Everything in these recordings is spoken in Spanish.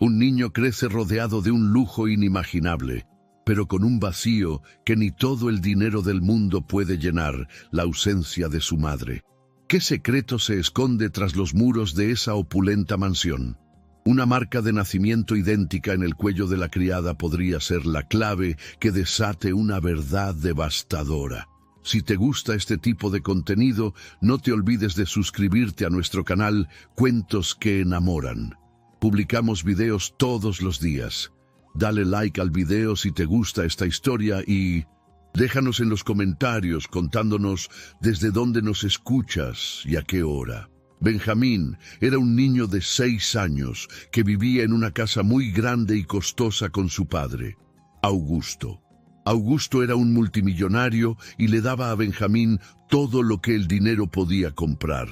Un niño crece rodeado de un lujo inimaginable, pero con un vacío que ni todo el dinero del mundo puede llenar: la ausencia de su madre. ¿Qué secreto se esconde tras los muros de esa opulenta mansión? Una marca de nacimiento idéntica en el cuello de la criada podría ser la clave que desate una verdad devastadora. Si te gusta este tipo de contenido, no te olvides de suscribirte a nuestro canal Cuentos que Enamoran. Publicamos videos todos los días. Dale like al video si te gusta esta historia y déjanos en los comentarios contándonos desde dónde nos escuchas y a qué hora. Benjamín era un niño de 6 años que vivía en una casa muy grande y costosa con su padre, Augusto. Augusto era un multimillonario y le daba a Benjamín todo lo que el dinero podía comprar.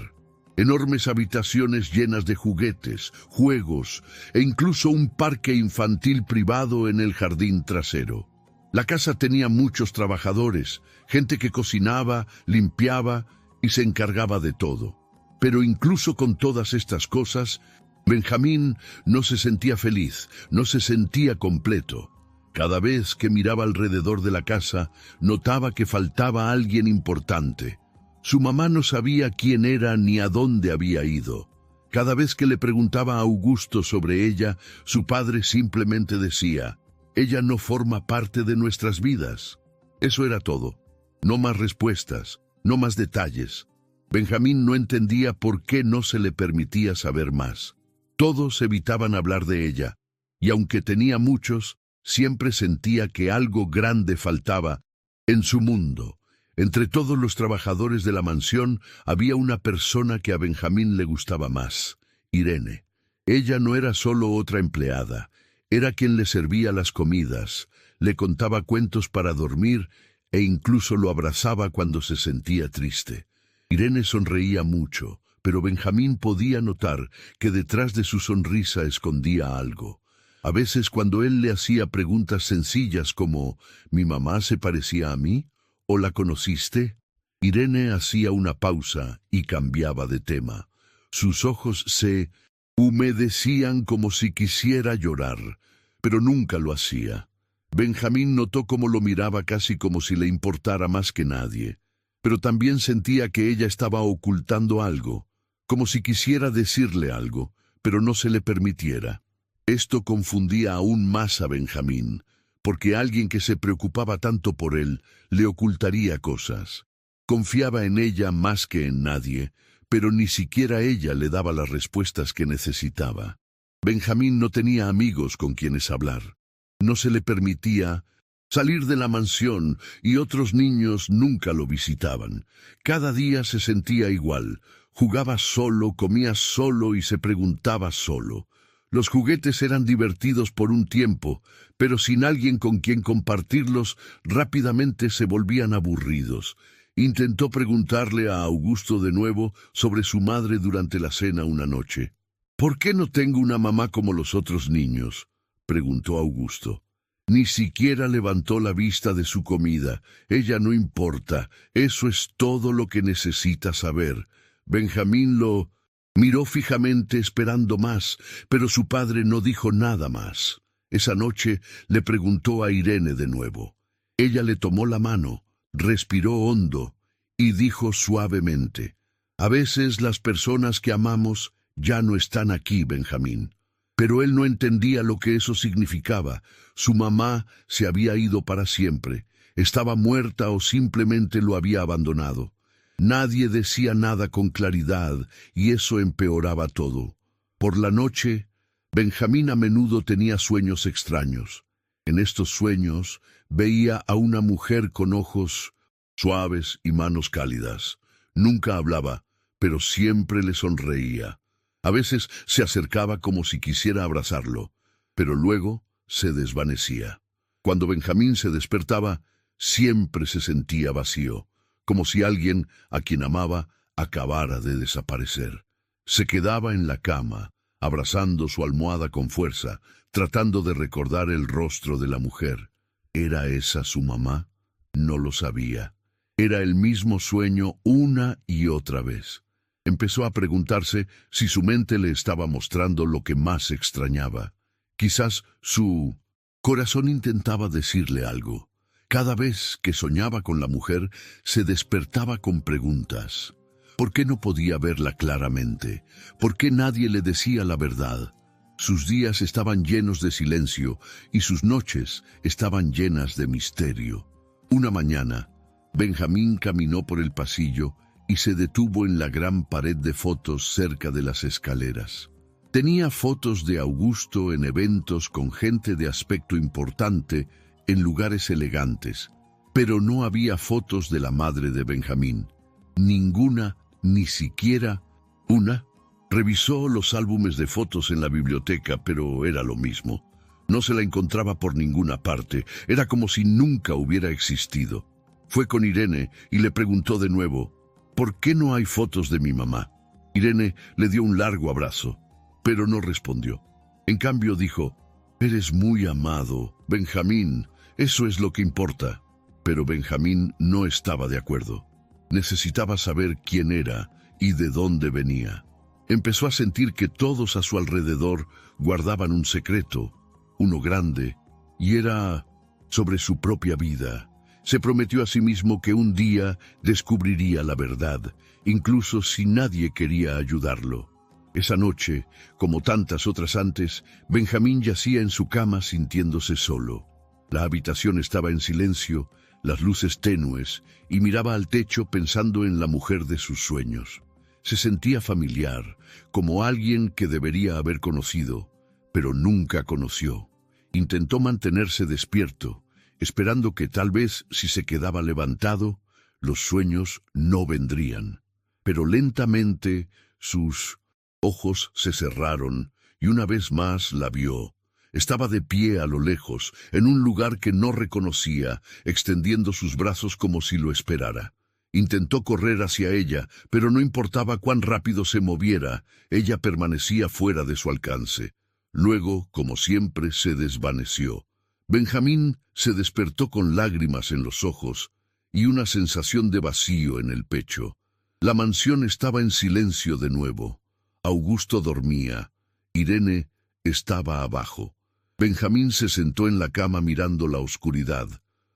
Enormes habitaciones llenas de juguetes, juegos e incluso un parque infantil privado en el jardín trasero. La casa tenía muchos trabajadores, gente que cocinaba, limpiaba y se encargaba de todo. Pero incluso con todas estas cosas, Benjamín no se sentía feliz, no se sentía completo. Cada vez que miraba alrededor de la casa, notaba que faltaba alguien importante. Su mamá no sabía quién era ni a dónde había ido. Cada vez que le preguntaba a Augusto sobre ella, su padre simplemente decía: «Ella no forma parte de nuestras vidas». Eso era todo. No más respuestas, no más detalles. Benjamín no entendía por qué no se le permitía saber más. Todos evitaban hablar de ella, y aunque tenía muchos, siempre sentía que algo grande faltaba en su mundo. Entre todos los trabajadores de la mansión había una persona que a Benjamín le gustaba más: Irene. Ella no era solo otra empleada, era quien le servía las comidas, le contaba cuentos para dormir e incluso lo abrazaba cuando se sentía triste. Irene sonreía mucho, pero Benjamín podía notar que detrás de su sonrisa escondía algo. A veces cuando él le hacía preguntas sencillas como «¿Mi mamá se parecía a mí? ¿O la conociste?», Irene hacía una pausa y cambiaba de tema. Sus ojos se humedecían como si quisiera llorar, pero nunca lo hacía. Benjamín notó cómo lo miraba casi como si le importara más que nadie, pero también sentía que ella estaba ocultando algo, como si quisiera decirle algo, pero no se le permitiera. Esto confundía aún más a Benjamín, porque alguien que se preocupaba tanto por él le ocultaría cosas. Confiaba en ella más que en nadie, pero ni siquiera ella le daba las respuestas que necesitaba. Benjamín no tenía amigos con quienes hablar. No se le permitía salir de la mansión y otros niños nunca lo visitaban. Cada día se sentía igual. Jugaba solo, comía solo y se preguntaba solo. Los juguetes eran divertidos por un tiempo, pero sin alguien con quien compartirlos, rápidamente se volvían aburridos. Intentó preguntarle a Augusto de nuevo sobre su madre durante la cena una noche. «¿Por qué no tengo una mamá como los otros niños?», preguntó Augusto. Ni siquiera levantó la vista de su comida. «Ella no importa, eso es todo lo que necesita saber». Benjamín lo miró fijamente esperando más, pero su padre no dijo nada más. Esa noche le preguntó a Irene de nuevo. Ella le tomó la mano, respiró hondo y dijo suavemente: «A veces las personas que amamos ya no están aquí, Benjamín». Pero él no entendía lo que eso significaba. Su mamá se había ido para siempre. Estaba muerta o simplemente lo había abandonado. Nadie decía nada con claridad y eso empeoraba todo. Por la noche, Benjamín a menudo tenía sueños extraños. En estos sueños veía a una mujer con ojos suaves y manos cálidas. Nunca hablaba, pero siempre le sonreía. A veces se acercaba como si quisiera abrazarlo, pero luego se desvanecía. Cuando Benjamín se despertaba, siempre se sentía vacío, como si alguien a quien amaba acabara de desaparecer. Se quedaba en la cama, abrazando su almohada con fuerza, tratando de recordar el rostro de la mujer. ¿Era esa su mamá? No lo sabía. Era el mismo sueño una y otra vez. Empezó a preguntarse si su mente le estaba mostrando lo que más extrañaba. Quizás su corazón intentaba decirle algo. Cada vez que soñaba con la mujer, se despertaba con preguntas. ¿Por qué no podía verla claramente? ¿Por qué nadie le decía la verdad? Sus días estaban llenos de silencio y sus noches estaban llenas de misterio. Una mañana, Benjamín caminó por el pasillo y se detuvo en la gran pared de fotos cerca de las escaleras. Tenía fotos de Augusto en eventos con gente de aspecto importante en lugares elegantes, pero no había fotos de la madre de Benjamín. Ninguna, ni siquiera una. Revisó los álbumes de fotos en la biblioteca, pero era lo mismo. No se la encontraba por ninguna parte. Era como si nunca hubiera existido. Fue con Irene y le preguntó de nuevo, ¿por qué no hay fotos de mi mamá? Irene le dio un largo abrazo, pero no respondió. En cambio dijo, eres muy amado, Benjamín, eso es lo que importa. Pero Benjamín no estaba de acuerdo. Necesitaba saber quién era y de dónde venía. Empezó a sentir que todos a su alrededor guardaban un secreto, uno grande, y era sobre su propia vida. Se prometió a sí mismo que un día descubriría la verdad, incluso si nadie quería ayudarlo. Esa noche, como tantas otras antes, Benjamín yacía en su cama sintiéndose solo. La habitación estaba en silencio, las luces tenues, y miraba al techo pensando en la mujer de sus sueños. Se sentía familiar, como alguien que debería haber conocido, pero nunca conoció. Intentó mantenerse despierto, esperando que tal vez si se quedaba levantado, los sueños no vendrían. Pero lentamente sus ojos se cerraron y una vez más la vio. Estaba de pie a lo lejos, en un lugar que no reconocía, extendiendo sus brazos como si lo esperara. Intentó correr hacia ella, pero no importaba cuán rápido se moviera, ella permanecía fuera de su alcance. Luego, como siempre, se desvaneció. Benjamín se despertó con lágrimas en los ojos y una sensación de vacío en el pecho. La mansión estaba en silencio de nuevo. Augusto dormía. Irene estaba abajo. Benjamín se sentó en la cama mirando la oscuridad.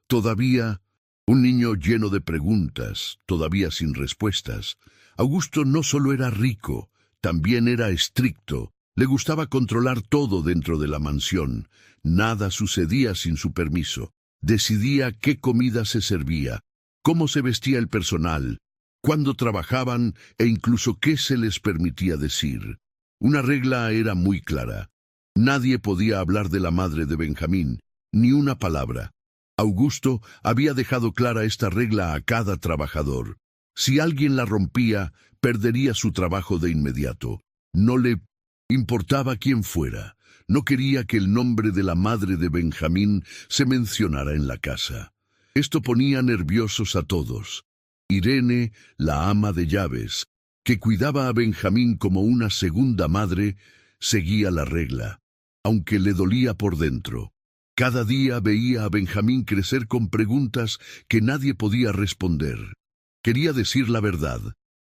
Todavía un niño lleno de preguntas, todavía sin respuestas. Augusto no solo era rico, también era estricto. Le gustaba controlar todo dentro de la mansión. Nada sucedía sin su permiso. Decidía qué comida se servía, cómo se vestía el personal, cuándo trabajaban e incluso qué se les permitía decir. Una regla era muy clara. Nadie podía hablar de la madre de Benjamín, ni una palabra. Augusto había dejado clara esta regla a cada trabajador. Si alguien la rompía, perdería su trabajo de inmediato. No le importaba quién fuera. No quería que el nombre de la madre de Benjamín se mencionara en la casa. Esto ponía nerviosos a todos. Irene, la ama de llaves, que cuidaba a Benjamín como una segunda madre, seguía la regla, aunque le dolía por dentro. Cada día veía a Benjamín crecer con preguntas que nadie podía responder. Quería decir la verdad,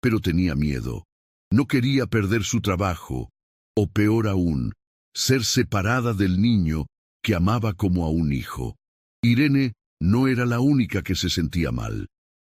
pero tenía miedo. No quería perder su trabajo, o peor aún, ser separada del niño que amaba como a un hijo. Irene no era la única que se sentía mal.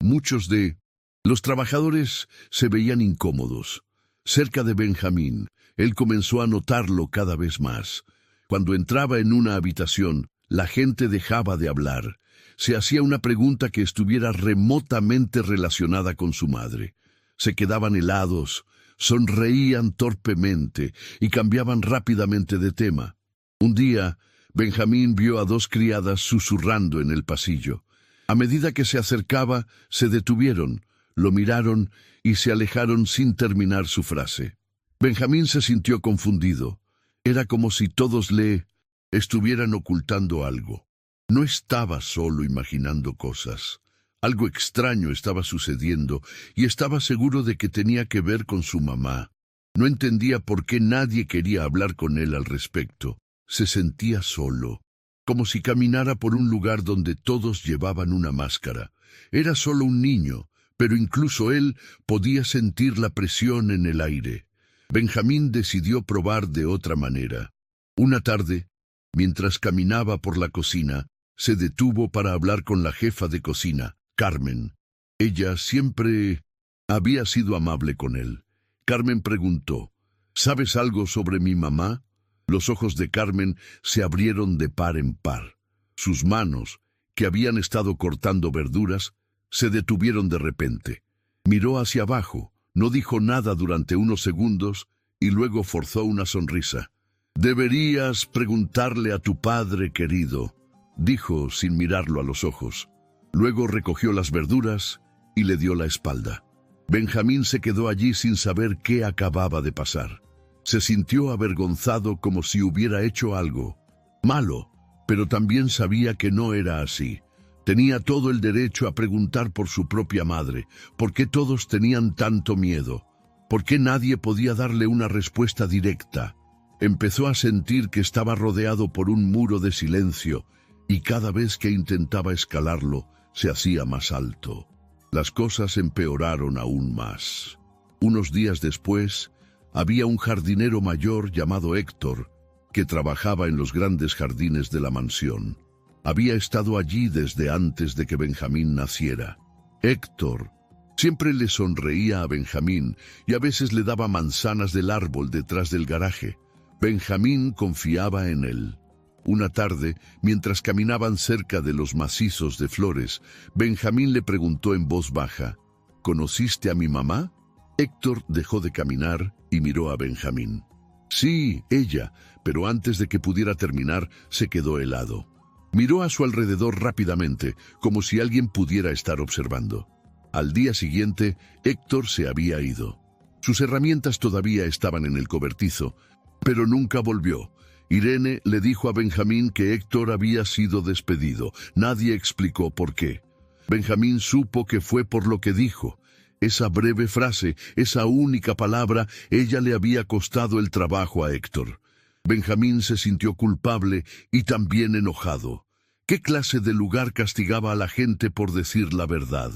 Muchos de los trabajadores se veían incómodos. Cerca de Benjamín, él comenzó a notarlo cada vez más. Cuando entraba en una habitación, la gente dejaba de hablar. Se hacía una pregunta que estuviera remotamente relacionada con su madre. Se quedaban helados, sonreían torpemente y cambiaban rápidamente de tema. Un día, Benjamín vio a dos criadas susurrando en el pasillo. A medida que se acercaba, se detuvieron, lo miraron y se alejaron sin terminar su frase. Benjamín se sintió confundido. Era como si todos le estuvieran ocultando algo. No estaba solo imaginando cosas. Algo extraño estaba sucediendo y estaba seguro de que tenía que ver con su mamá. No entendía por qué nadie quería hablar con él al respecto. Se sentía solo, como si caminara por un lugar donde todos llevaban una máscara. Era solo un niño, pero incluso él podía sentir la presión en el aire. Benjamín decidió probar de otra manera. Una tarde, mientras caminaba por la cocina, se detuvo para hablar con la jefa de cocina, Carmen. Ella siempre había sido amable con él. Carmen preguntó, ¿sabes algo sobre mi mamá? Los ojos de Carmen se abrieron de par en par. Sus manos, que habían estado cortando verduras, se detuvieron de repente. Miró hacia abajo, no dijo nada durante unos segundos y luego forzó una sonrisa. «Deberías preguntarle a tu padre, querido», dijo sin mirarlo a los ojos. Luego recogió las verduras y le dio la espalda. Benjamín se quedó allí sin saber qué acababa de pasar. Se sintió avergonzado como si hubiera hecho algo malo, pero también sabía que no era así. Tenía todo el derecho a preguntar por su propia madre. ¿Por qué todos tenían tanto miedo? ¿Por qué nadie podía darle una respuesta directa? Empezó a sentir que estaba rodeado por un muro de silencio y cada vez que intentaba escalarlo, se hacía más alto. Las cosas empeoraron aún más. Unos días después, había un jardinero mayor llamado Héctor, que trabajaba en los grandes jardines de la mansión. Había estado allí desde antes de que Benjamín naciera. Héctor siempre le sonreía a Benjamín y a veces le daba manzanas del árbol detrás del garaje. Benjamín confiaba en él. Una tarde, mientras caminaban cerca de los macizos de flores, Benjamín le preguntó en voz baja, ¿conociste a mi mamá? Héctor dejó de caminar y miró a Benjamín. Sí, ella, pero antes de que pudiera terminar, se quedó helado. Miró a su alrededor rápidamente, como si alguien pudiera estar observando. Al día siguiente, Héctor se había ido. Sus herramientas todavía estaban en el cobertizo, pero nunca volvió. Irene le dijo a Benjamín que Héctor había sido despedido. Nadie explicó por qué. Benjamín supo que fue por lo que dijo. Esa breve frase, esa única palabra, ella le había costado el trabajo a Héctor. Benjamín se sintió culpable y también enojado. ¿Qué clase de lugar castigaba a la gente por decir la verdad?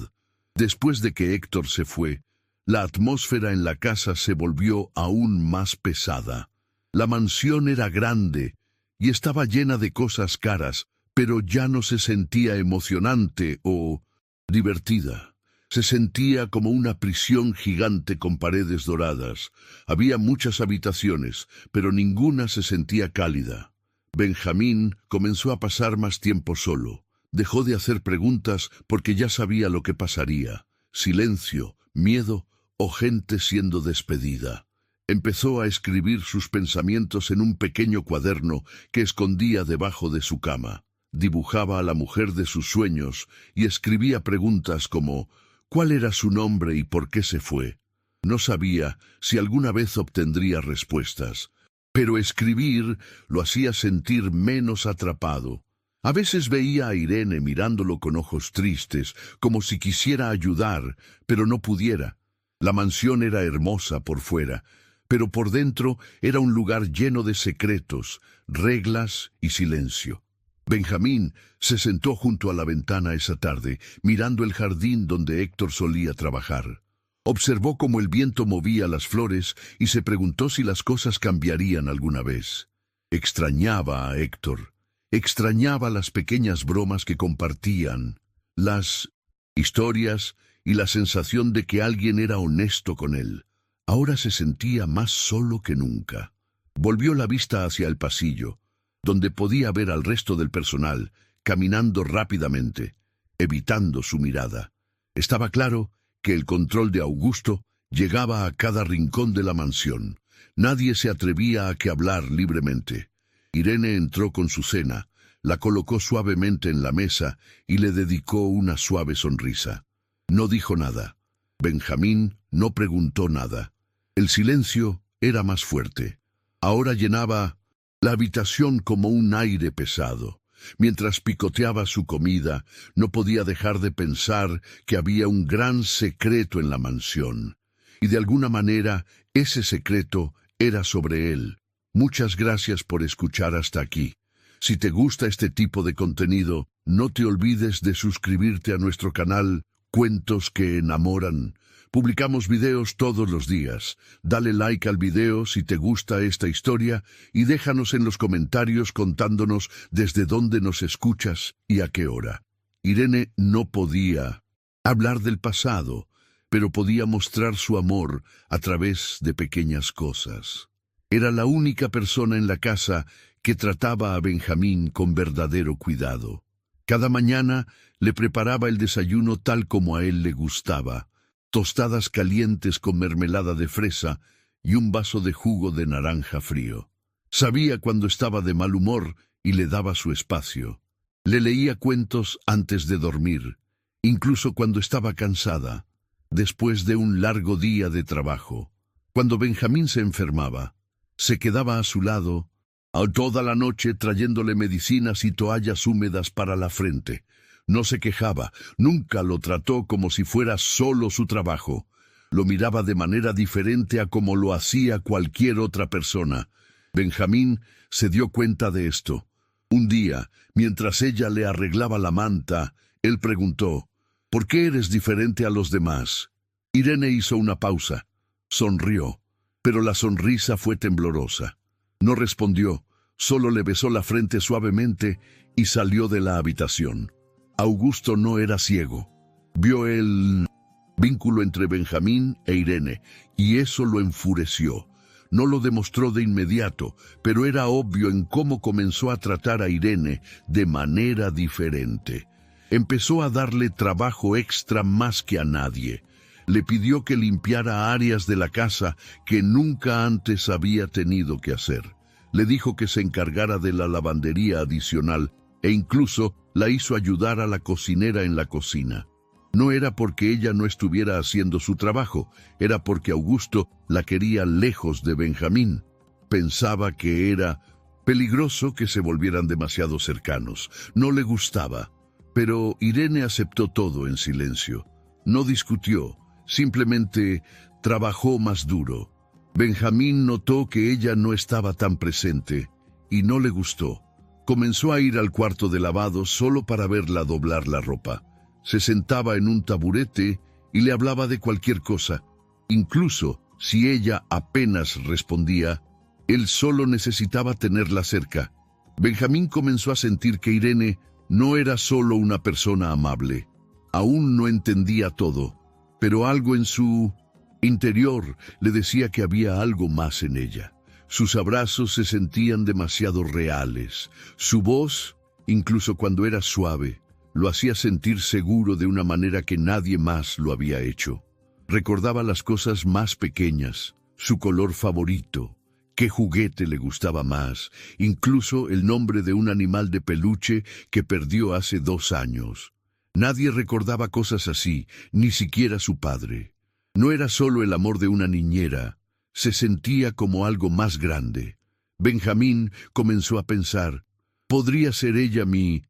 Después de que Héctor se fue, la atmósfera en la casa se volvió aún más pesada. La mansión era grande y estaba llena de cosas caras, pero ya no se sentía emocionante o divertida. Se sentía como una prisión gigante con paredes doradas. Había muchas habitaciones, pero ninguna se sentía cálida. Benjamín comenzó a pasar más tiempo solo. Dejó de hacer preguntas porque ya sabía lo que pasaría. Silencio, miedo o gente siendo despedida. Empezó a escribir sus pensamientos en un pequeño cuaderno que escondía debajo de su cama. Dibujaba a la mujer de sus sueños y escribía preguntas como ¿cuál era su nombre y por qué se fue? No sabía si alguna vez obtendría respuestas, pero escribir lo hacía sentir menos atrapado. A veces veía a Irene mirándolo con ojos tristes, como si quisiera ayudar, pero no pudiera. La mansión era hermosa por fuera, pero por dentro era un lugar lleno de secretos, reglas y silencio. Benjamín se sentó junto a la ventana esa tarde, mirando el jardín donde Héctor solía trabajar. Observó cómo el viento movía las flores y se preguntó si las cosas cambiarían alguna vez. Extrañaba a Héctor. Extrañaba las pequeñas bromas que compartían, las historias y la sensación de que alguien era honesto con él. Ahora se sentía más solo que nunca. Volvió la vista hacia el pasillo, donde podía ver al resto del personal, caminando rápidamente, evitando su mirada. Estaba claro que el control de Augusto llegaba a cada rincón de la mansión. Nadie se atrevía a que hablar libremente. Irene entró con su cena, la colocó suavemente en la mesa y le dedicó una suave sonrisa. No dijo nada. Benjamín no preguntó nada. El silencio era más fuerte. Ahora llenaba la habitación como un aire pesado. Mientras picoteaba su comida, no podía dejar de pensar que había un gran secreto en la mansión. Y de alguna manera, ese secreto era sobre él. Muchas gracias por escuchar hasta aquí. Si te gusta este tipo de contenido, no te olvides de suscribirte a nuestro canal Cuentos que Enamoran, Publicamos videos todos los días. Dale like al video si te gusta esta historia y déjanos en los comentarios contándonos desde dónde nos escuchas y a qué hora. Irene no podía hablar del pasado, pero podía mostrar su amor a través de pequeñas cosas. Era la única persona en la casa que trataba a Benjamín con verdadero cuidado. Cada mañana le preparaba el desayuno tal como a él le gustaba: tostadas calientes con mermelada de fresa y un vaso de jugo de naranja frío. Sabía cuando estaba de mal humor y le daba su espacio. Le leía cuentos antes de dormir, incluso cuando estaba cansada, después de un largo día de trabajo. Cuando Benjamín se enfermaba, se quedaba a su lado toda la noche trayéndole medicinas y toallas húmedas para la frente. No se quejaba, nunca lo trató como si fuera solo su trabajo. Lo miraba de manera diferente a como lo hacía cualquier otra persona. Benjamín se dio cuenta de esto. Un día, mientras ella le arreglaba la manta, él preguntó: ¿por qué eres diferente a los demás? Irene hizo una pausa. Sonrió, pero la sonrisa fue temblorosa. No respondió, solo le besó la frente suavemente y salió de la habitación. Augusto no era ciego. Vio el vínculo entre Benjamín e Irene, y eso lo enfureció. No lo demostró de inmediato, pero era obvio en cómo comenzó a tratar a Irene de manera diferente. Empezó a darle trabajo extra más que a nadie. Le pidió que limpiara áreas de la casa que nunca antes había tenido que hacer. Le dijo que se encargara de la lavandería adicional e incluso la hizo ayudar a la cocinera en la cocina. No era porque ella no estuviera haciendo su trabajo, era porque Augusto la quería lejos de Benjamín. Pensaba que era peligroso que se volvieran demasiado cercanos. No le gustaba. Pero Irene aceptó todo en silencio. No discutió, simplemente trabajó más duro. Benjamín notó que ella no estaba tan presente y no le gustó. Comenzó a ir al cuarto de lavado solo para verla doblar la ropa. Se sentaba en un taburete y le hablaba de cualquier cosa. Incluso si ella apenas respondía, él solo necesitaba tenerla cerca. Benjamín comenzó a sentir que Irene no era solo una persona amable. Aún no entendía todo, pero algo en su interior le decía que había algo más en ella. Sus abrazos se sentían demasiado reales. Su voz, incluso cuando era suave, lo hacía sentir seguro de una manera que nadie más lo había hecho. Recordaba las cosas más pequeñas, su color favorito, qué juguete le gustaba más, incluso el nombre de un animal de peluche que perdió hace 2 años. Nadie recordaba cosas así, ni siquiera su padre. No era solo el amor de una niñera, se sentía como algo más grande. Benjamín comenzó a pensar: ¿podría ser ella mi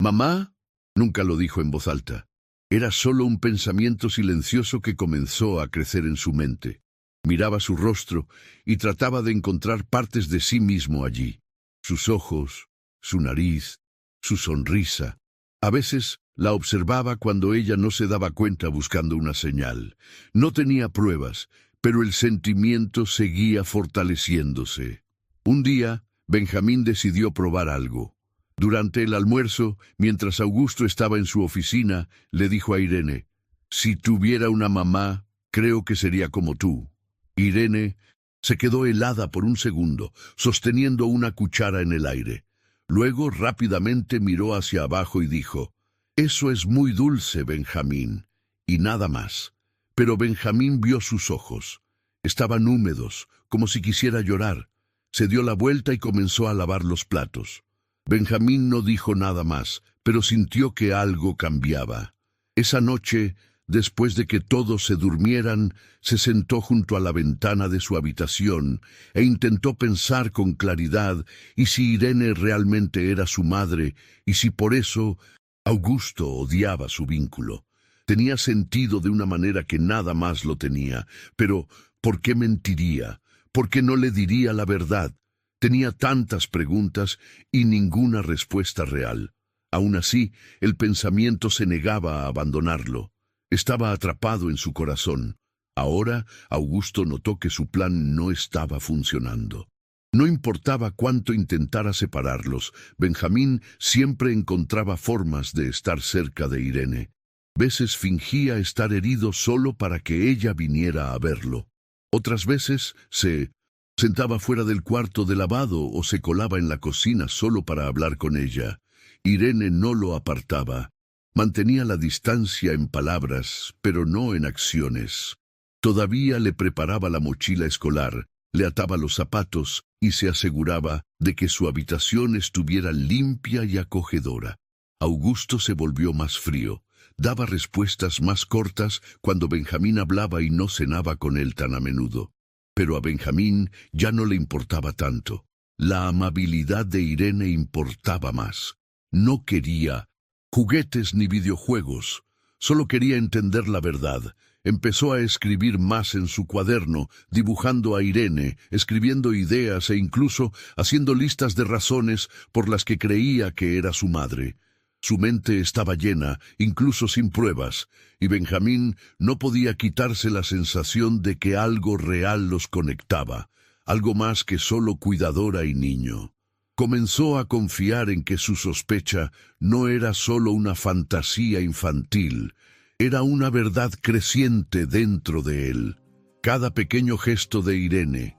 mamá? Nunca lo dijo en voz alta. Era solo un pensamiento silencioso que comenzó a crecer en su mente. Miraba su rostro y trataba de encontrar partes de sí mismo allí. Sus ojos, su nariz, su sonrisa. A veces la observaba cuando ella no se daba cuenta buscando una señal. No tenía pruebas, pero el sentimiento seguía fortaleciéndose. Un día, Benjamín decidió probar algo. Durante el almuerzo, mientras Augusto estaba en su oficina, le dijo a Irene: si tuviera una mamá, creo que sería como tú. Irene se quedó helada por un segundo, sosteniendo una cuchara en el aire. Luego rápidamente miró hacia abajo y dijo: eso es muy dulce, Benjamín. Y nada más. Pero Benjamín vio sus ojos. Estaban húmedos, como si quisiera llorar. Se dio la vuelta y comenzó a lavar los platos. Benjamín no dijo nada más, pero sintió que algo cambiaba. Esa noche, después de que todos se durmieran, se sentó junto a la ventana de su habitación e intentó pensar con claridad y si Irene realmente era su madre y si por eso Augusto odiaba su vínculo. Tenía sentido de una manera que nada más lo tenía, pero ¿por qué mentiría? ¿Por qué no le diría la verdad? Tenía tantas preguntas y ninguna respuesta real. Aún así, el pensamiento se negaba a abandonarlo. Estaba atrapado en su corazón. Ahora Augusto notó que su plan no estaba funcionando. No importaba cuánto intentara separarlos, Benjamín siempre encontraba formas de estar cerca de Irene. Veces fingía estar herido solo para que ella viniera a verlo. Otras veces se sentaba fuera del cuarto de lavado o se colaba en la cocina solo para hablar con ella. Irene no lo apartaba. Mantenía la distancia en palabras, pero no en acciones. Todavía le preparaba la mochila escolar, le ataba los zapatos y se aseguraba de que su habitación estuviera limpia y acogedora. Augusto se volvió más frío. Daba respuestas más cortas cuando Benjamín hablaba y no cenaba con él tan a menudo. Pero a Benjamín ya no le importaba tanto. La amabilidad de Irene importaba más. No quería juguetes ni videojuegos. Solo quería entender la verdad. Empezó a escribir más en su cuaderno, dibujando a Irene, escribiendo ideas e incluso haciendo listas de razones por las que creía que era su madre. Su mente estaba llena, incluso sin pruebas, y Benjamín no podía quitarse la sensación de que algo real los conectaba, algo más que solo cuidadora y niño. Comenzó a confiar en que su sospecha no era solo una fantasía infantil, era una verdad creciente dentro de él. Cada pequeño gesto de Irene,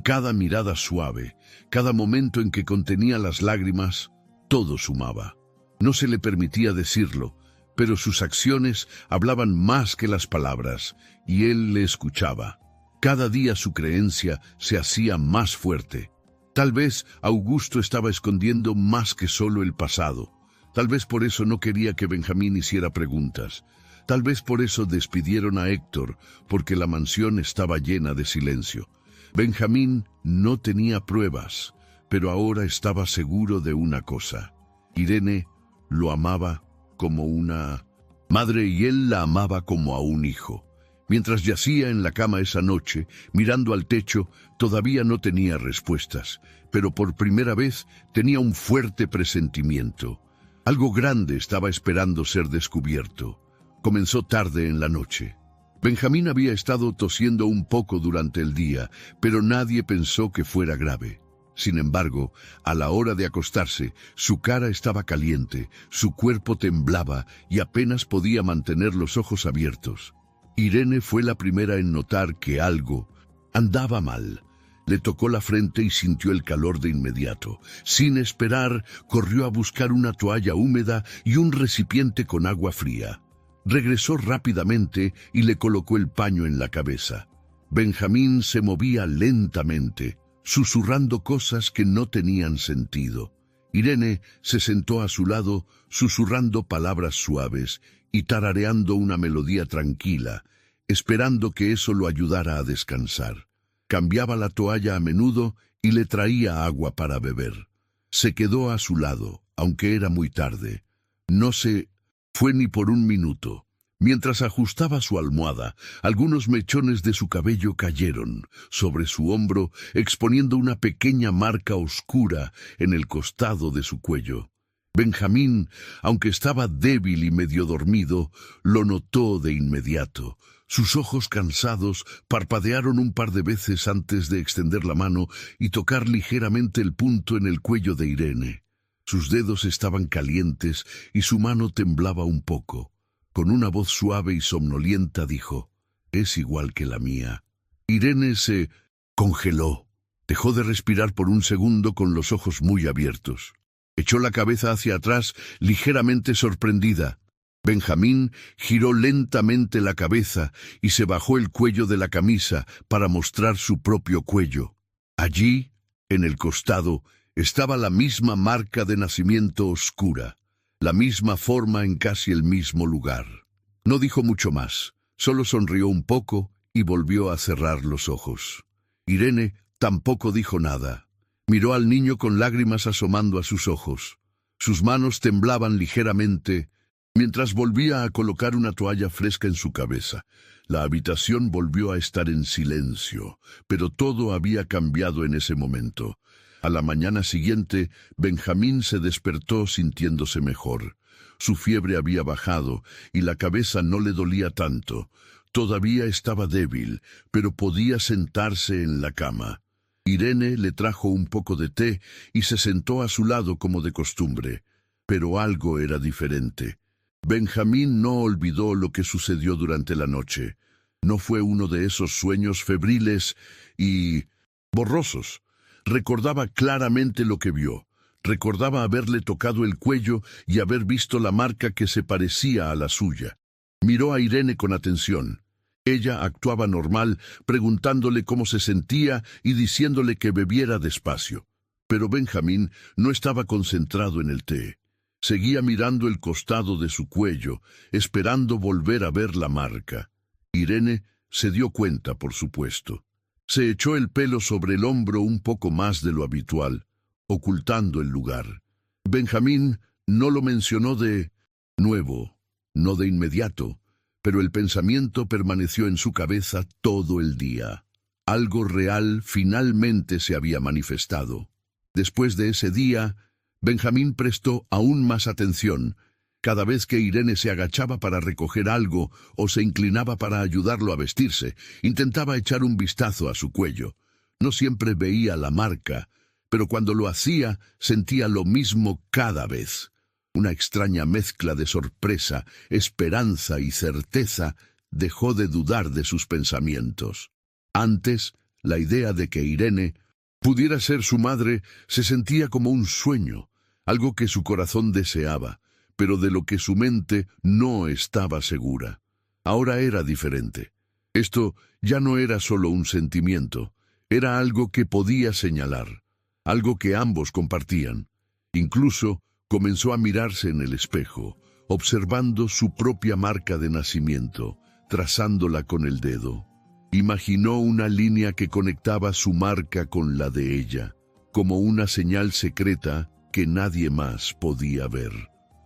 cada mirada suave, cada momento en que contenía las lágrimas, todo sumaba. No se le permitía decirlo, pero sus acciones hablaban más que las palabras, y él le escuchaba. Cada día su creencia se hacía más fuerte. Tal vez Augusto estaba escondiendo más que solo el pasado. Tal vez por eso no quería que Benjamín hiciera preguntas. Tal vez por eso despidieron a Héctor, porque la mansión estaba llena de silencio. Benjamín no tenía pruebas, pero ahora estaba seguro de una cosa. Irene lo amaba como una madre y él la amaba como a un hijo. Mientras yacía en la cama esa noche, mirando al techo, todavía no tenía respuestas, pero por primera vez tenía un fuerte presentimiento. Algo grande estaba esperando ser descubierto. Comenzó tarde en la noche. Benjamín había estado tosiendo un poco durante el día, pero nadie pensó que fuera grave. Sin embargo, a la hora de acostarse, su cara estaba caliente, su cuerpo temblaba y apenas podía mantener los ojos abiertos. Irene fue la primera en notar que algo andaba mal. Le tocó la frente y sintió el calor de inmediato. Sin esperar, corrió a buscar una toalla húmeda y un recipiente con agua fría. Regresó rápidamente y le colocó el paño en la cabeza. Benjamín se movía lentamente, susurrando cosas que no tenían sentido. Irene se sentó a su lado, susurrando palabras suaves y tarareando una melodía tranquila, esperando que eso lo ayudara a descansar. Cambiaba la toalla a menudo y le traía agua para beber. Se quedó a su lado, aunque era muy tarde. No se fue ni por un minuto. Mientras ajustaba su almohada, algunos mechones de su cabello cayeron sobre su hombro, exponiendo una pequeña marca oscura en el costado de su cuello. Benjamín, aunque estaba débil y medio dormido, lo notó de inmediato. Sus ojos cansados parpadearon un par de veces antes de extender la mano y tocar ligeramente el punto en el cuello de Irene. Sus dedos estaban calientes y su mano temblaba un poco. Con una voz suave y somnolienta dijo, «Es igual que la mía». Irene se congeló. Dejó de respirar por un segundo con los ojos muy abiertos. Echó la cabeza hacia atrás, ligeramente sorprendida. Benjamín giró lentamente la cabeza y se bajó el cuello de la camisa para mostrar su propio cuello. Allí, en el costado, estaba la misma marca de nacimiento oscura. La misma forma en casi el mismo lugar. No dijo mucho más, solo sonrió un poco y volvió a cerrar los ojos. Irene tampoco dijo nada. Miró al niño con lágrimas asomando a sus ojos. Sus manos temblaban ligeramente mientras volvía a colocar una toalla fresca en su cabeza. La habitación volvió a estar en silencio, pero todo había cambiado en ese momento. A la mañana siguiente, Benjamín se despertó sintiéndose mejor. Su fiebre había bajado y la cabeza no le dolía tanto. Todavía estaba débil, pero podía sentarse en la cama. Irene le trajo un poco de té y se sentó a su lado como de costumbre. Pero algo era diferente. Benjamín no olvidó lo que sucedió durante la noche. No fue uno de esos sueños febriles y borrosos. Recordaba claramente lo que vio. Recordaba haberle tocado el cuello y haber visto la marca que se parecía a la suya. Miró a Irene con atención. Ella actuaba normal, preguntándole cómo se sentía y diciéndole que bebiera despacio. Pero Benjamín no estaba concentrado en el té. Seguía mirando el costado de su cuello, esperando volver a ver la marca. Irene se dio cuenta, por supuesto. Se echó el pelo sobre el hombro un poco más de lo habitual, ocultando el lugar. Benjamín no lo mencionó de nuevo, no de inmediato, pero el pensamiento permaneció en su cabeza todo el día. Algo real finalmente se había manifestado. Después de ese día, Benjamín prestó aún más atención. Cada vez que Irene se agachaba para recoger algo o se inclinaba para ayudarlo a vestirse, intentaba echar un vistazo a su cuello. No siempre veía la marca, pero cuando lo hacía sentía lo mismo cada vez. Una extraña mezcla de sorpresa, esperanza y certeza dejó de dudar de sus pensamientos. Antes, la idea de que Irene pudiera ser su madre se sentía como un sueño, algo que su corazón deseaba, pero de lo que su mente no estaba segura. Ahora era diferente. Esto ya no era solo un sentimiento, era algo que podía señalar, algo que ambos compartían. Incluso comenzó a mirarse en el espejo, observando su propia marca de nacimiento, trazándola con el dedo. Imaginó una línea que conectaba su marca con la de ella, como una señal secreta que nadie más podía ver.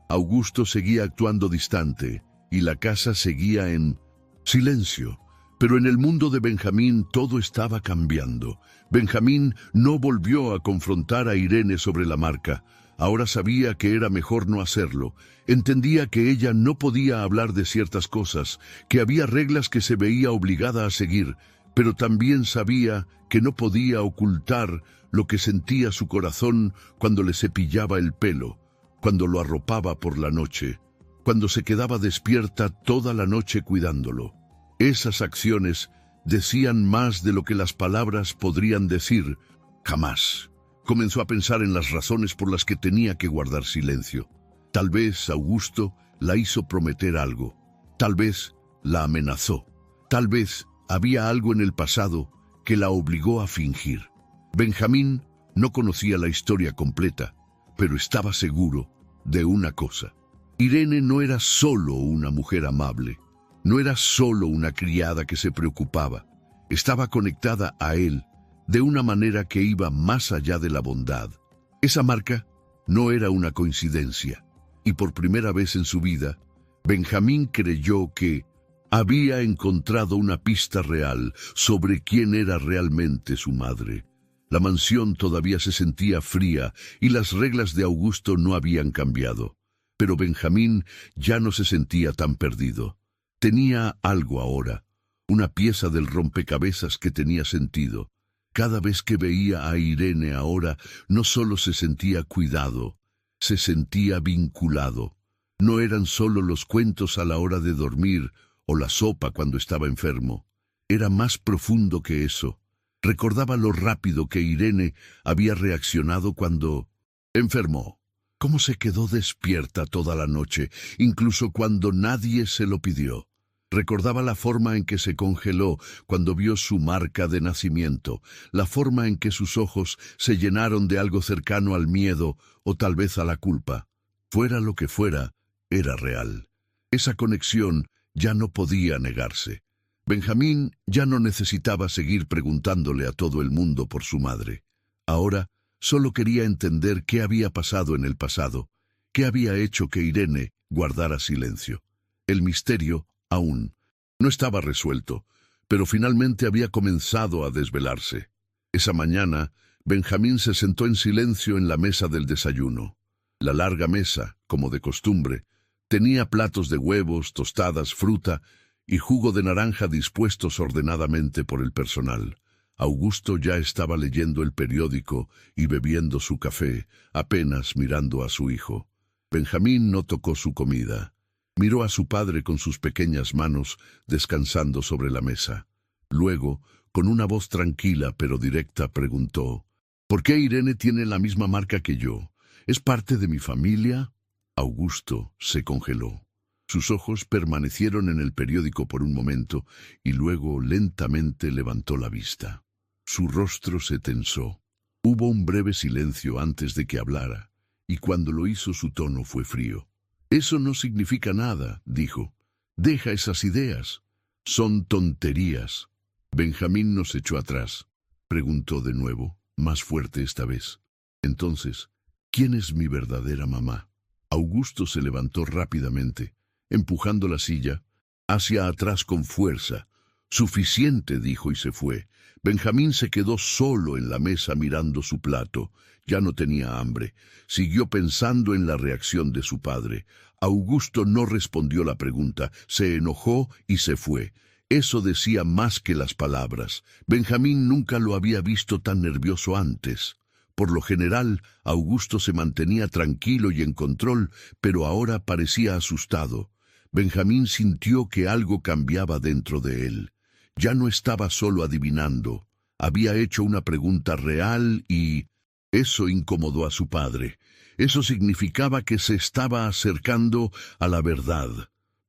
Augusto seguía actuando distante, y la casa seguía en silencio. Pero en el mundo de Benjamín todo estaba cambiando. Benjamín no volvió a confrontar a Irene sobre la marca. Ahora sabía que era mejor no hacerlo. Entendía que ella no podía hablar de ciertas cosas, que había reglas que se veía obligada a seguir, pero también sabía que no podía ocultar lo que sentía su corazón cuando le cepillaba el pelo, cuando lo arropaba por la noche, cuando se quedaba despierta toda la noche cuidándolo. Esas acciones decían más de lo que las palabras podrían decir jamás. Comenzó a pensar en las razones por las que tenía que guardar silencio. Tal vez Augusto la hizo prometer algo. Tal vez la amenazó. Tal vez había algo en el pasado que la obligó a fingir. Benjamín no conocía la historia completa, pero estaba seguro de una cosa. Irene no era solo una mujer amable. No era solo una criada que se preocupaba. Estaba conectada a él de una manera que iba más allá de la bondad. Esa marca no era una coincidencia, y por primera vez en su vida, Benjamín creyó que había encontrado una pista real sobre quién era realmente su madre. La mansión todavía se sentía fría y las reglas de Augusto no habían cambiado, pero Benjamín ya no se sentía tan perdido. Tenía algo ahora, una pieza del rompecabezas que tenía sentido. Cada vez que veía a Irene ahora, no solo se sentía cuidado, se sentía vinculado. No eran solo los cuentos a la hora de dormir o la sopa cuando estaba enfermo. Era más profundo que eso. Recordaba lo rápido que Irene había reaccionado cuando enfermó. Cómo se quedó despierta toda la noche, incluso cuando nadie se lo pidió. Recordaba la forma en que se congeló cuando vio su marca de nacimiento, la forma en que sus ojos se llenaron de algo cercano al miedo o tal vez a la culpa. Fuera lo que fuera, era real. Esa conexión ya no podía negarse. Benjamín ya no necesitaba seguir preguntándole a todo el mundo por su madre. Ahora solo quería entender qué había pasado en el pasado, qué había hecho que Irene guardara silencio. El misterio aún no estaba resuelto, pero finalmente había comenzado a desvelarse. Esa mañana, Benjamín se sentó en silencio en la mesa del desayuno. La larga mesa, como de costumbre, tenía platos de huevos, tostadas, fruta y jugo de naranja dispuestos ordenadamente por el personal. Augusto ya estaba leyendo el periódico y bebiendo su café, apenas mirando a su hijo. Benjamín no tocó su comida. Miró a su padre con sus pequeñas manos descansando sobre la mesa. Luego, con una voz tranquila pero directa, preguntó: ¿Por qué Irene tiene la misma marca que yo? ¿Es parte de mi familia? Augusto se congeló. Sus ojos permanecieron en el periódico por un momento y luego lentamente levantó la vista. Su rostro se tensó. Hubo un breve silencio antes de que hablara, y cuando lo hizo su tono fue frío. «Eso no significa nada», dijo. «Deja esas ideas. Son tonterías». Benjamín nos echó atrás. Preguntó de nuevo, más fuerte esta vez. «Entonces, ¿quién es mi verdadera mamá?» Augusto se levantó rápidamente, empujando la silla hacia atrás con fuerza. «Suficiente», dijo y se fue. Benjamín se quedó solo en la mesa mirando su plato. Ya no tenía hambre. Siguió pensando en la reacción de su padre. Augusto no respondió la pregunta, se enojó y se fue. Eso decía más que las palabras. Benjamín nunca lo había visto tan nervioso antes. Por lo general, Augusto se mantenía tranquilo y en control, pero ahora parecía asustado. Benjamín sintió que algo cambiaba dentro de él. Ya no estaba solo adivinando. Había hecho una pregunta real y eso incomodó a su padre. Eso significaba que se estaba acercando a la verdad.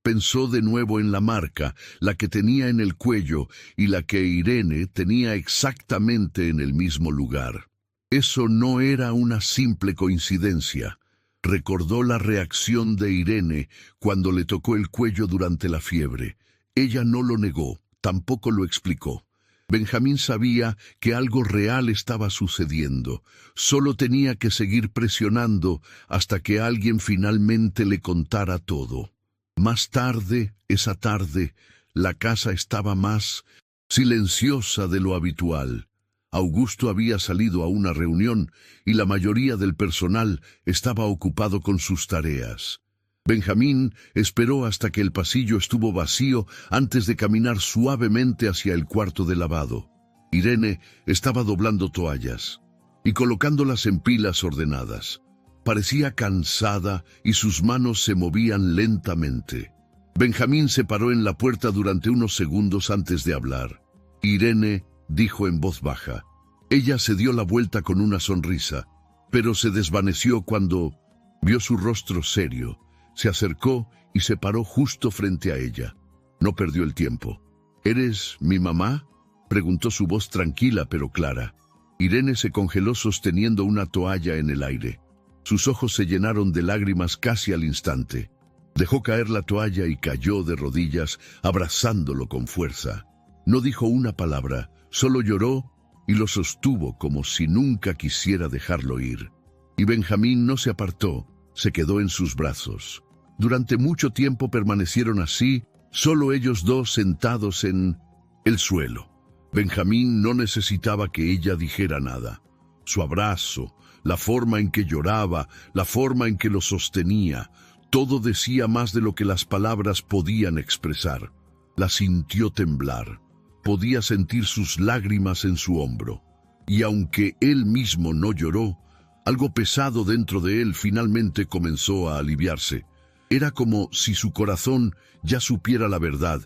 Pensó de nuevo en la marca, la que tenía en el cuello y la que Irene tenía exactamente en el mismo lugar. Eso no era una simple coincidencia. Recordó la reacción de Irene cuando le tocó el cuello durante la fiebre. Ella no lo negó, tampoco lo explicó. Benjamín sabía que algo real estaba sucediendo. Solo tenía que seguir presionando hasta que alguien finalmente le contara todo. Más tarde, esa tarde, la casa estaba más silenciosa de lo habitual. Augusto había salido a una reunión y la mayoría del personal estaba ocupado con sus tareas. Benjamín esperó hasta que el pasillo estuvo vacío antes de caminar suavemente hacia el cuarto de lavado. Irene estaba doblando toallas y colocándolas en pilas ordenadas. Parecía cansada y sus manos se movían lentamente. Benjamín se paró en la puerta durante unos segundos antes de hablar. «Irene», dijo en voz baja. Ella se dio la vuelta con una sonrisa, pero se desvaneció cuando vio su rostro serio. Se acercó y se paró justo frente a ella. No perdió el tiempo. «¿Eres mi mamá?», preguntó su voz tranquila pero clara. Irene se congeló sosteniendo una toalla en el aire. Sus ojos se llenaron de lágrimas casi al instante. Dejó caer la toalla y cayó de rodillas, abrazándolo con fuerza. No dijo una palabra, solo lloró y lo sostuvo como si nunca quisiera dejarlo ir. Y Benjamín no se apartó, se quedó en sus brazos. Durante mucho tiempo permanecieron así, solo ellos dos sentados en el suelo. Benjamín no necesitaba que ella dijera nada. Su abrazo, la forma en que lloraba, la forma en que lo sostenía, todo decía más de lo que las palabras podían expresar. La sintió temblar. Podía sentir sus lágrimas en su hombro. Y aunque él mismo no lloró, algo pesado dentro de él finalmente comenzó a aliviarse. Era como si su corazón ya supiera la verdad,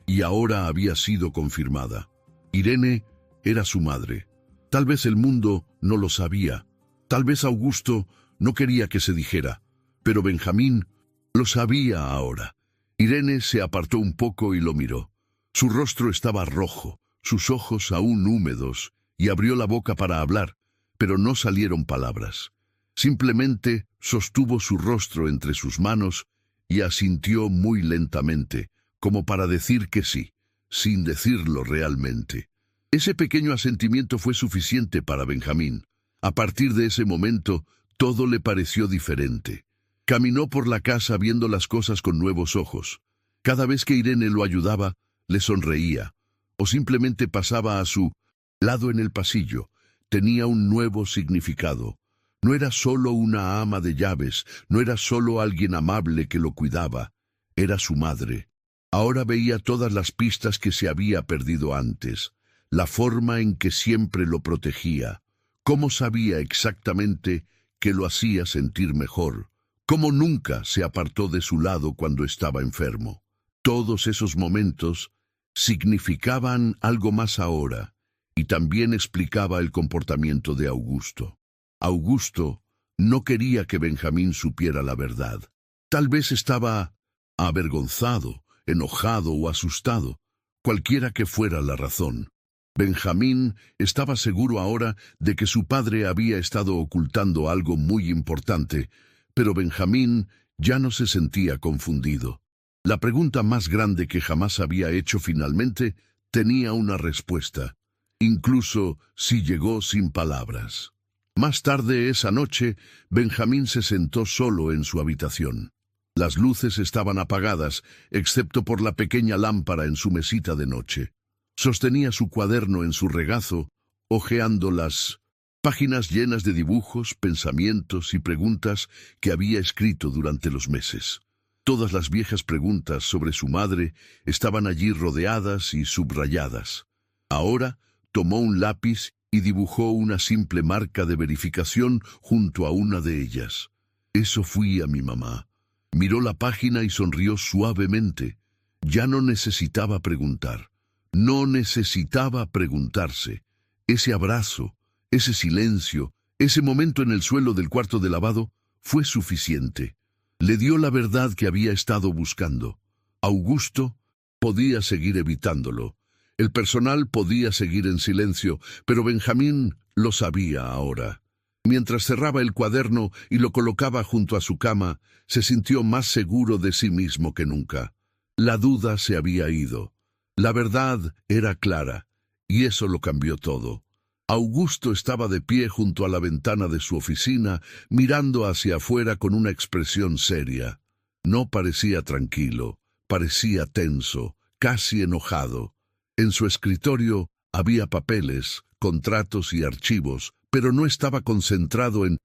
y ahora había sido confirmada. Irene era su madre. Tal vez el mundo no lo sabía. Tal vez Augusto no quería que se dijera. Pero Benjamín lo sabía ahora. Irene se apartó un poco y lo miró. Su rostro estaba rojo, sus ojos aún húmedos, y abrió la boca para hablar, pero no salieron palabras. Simplemente sostuvo su rostro entre sus manos y asintió muy lentamente, como para decir que sí, sin decirlo realmente. Ese pequeño asentimiento fue suficiente para Benjamín. A partir de ese momento, todo le pareció diferente. Caminó por la casa viendo las cosas con nuevos ojos. Cada vez que Irene lo ayudaba, le sonreía, o simplemente pasaba a su lado en el pasillo. Tenía un nuevo significado. No era solo una ama de llaves, no era solo alguien amable que lo cuidaba. Era su madre. Ahora veía todas las pistas que se había perdido antes, la forma en que siempre lo protegía, cómo sabía exactamente que lo hacía sentir mejor, cómo nunca se apartó de su lado cuando estaba enfermo. Todos esos momentos significaban algo más ahora, y también explicaba el comportamiento de Augusto. Augusto no quería que Benjamín supiera la verdad. Tal vez estaba avergonzado, enojado o asustado, cualquiera que fuera la razón. Benjamín estaba seguro ahora de que su padre había estado ocultando algo muy importante, pero Benjamín ya no se sentía confundido. La pregunta más grande que jamás había hecho finalmente tenía una respuesta, incluso si llegó sin palabras. Más tarde esa noche, Benjamín se sentó solo en su habitación. Las luces estaban apagadas, excepto por la pequeña lámpara en su mesita de noche. Sostenía su cuaderno en su regazo, hojeando las páginas llenas de dibujos, pensamientos y preguntas que había escrito durante los meses. Todas las viejas preguntas sobre su madre estaban allí rodeadas y subrayadas. Ahora tomó un lápiz y dibujó una simple marca de verificación junto a una de ellas. Eso fui a mi mamá. Miró la página y sonrió suavemente. Ya no necesitaba preguntar. No necesitaba preguntarse. Ese abrazo, ese silencio, ese momento en el suelo del cuarto de lavado fue suficiente. Le dio la verdad que había estado buscando. Augusto podía seguir evitándolo. El personal podía seguir en silencio, pero Benjamín lo sabía ahora. Mientras cerraba el cuaderno y lo colocaba junto a su cama, se sintió más seguro de sí mismo que nunca. La duda se había ido. La verdad era clara, y eso lo cambió todo. Augusto estaba de pie junto a la ventana de su oficina, mirando hacia afuera con una expresión seria. No parecía tranquilo, parecía tenso, casi enojado. En su escritorio había papeles, contratos y archivos, pero no estaba concentrado en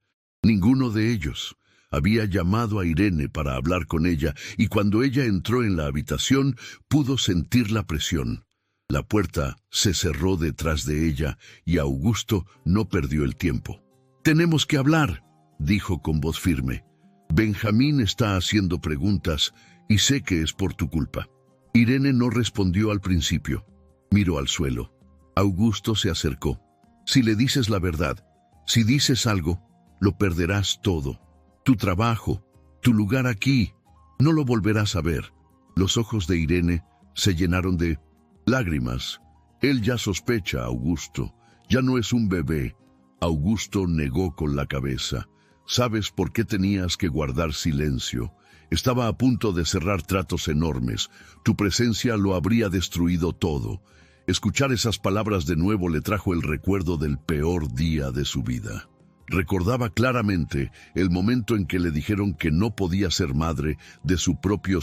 ninguno de ellos. Había llamado a Irene para hablar con ella, y cuando ella entró en la habitación, pudo sentir la presión. La puerta se cerró detrás de ella, y Augusto no perdió el tiempo. «Tenemos que hablar», dijo con voz firme. «Benjamín está haciendo preguntas, y sé que es por tu culpa». Irene no respondió al principio. Miró al suelo. Augusto se acercó. «Si le dices la verdad, si dices algo, lo perderás todo. Tu trabajo, tu lugar aquí, no lo volverás a ver». Los ojos de Irene se llenaron de lágrimas. Él ya sospecha, Augusto. Ya no es un bebé. Augusto negó con la cabeza. ¿Sabes por qué tenías que guardar silencio? Estaba a punto de cerrar tratos enormes. Tu presencia lo habría destruido todo. Escuchar esas palabras de nuevo le trajo el recuerdo del peor día de su vida. Recordaba claramente el momento en que le dijeron que no podía ser madre de su propio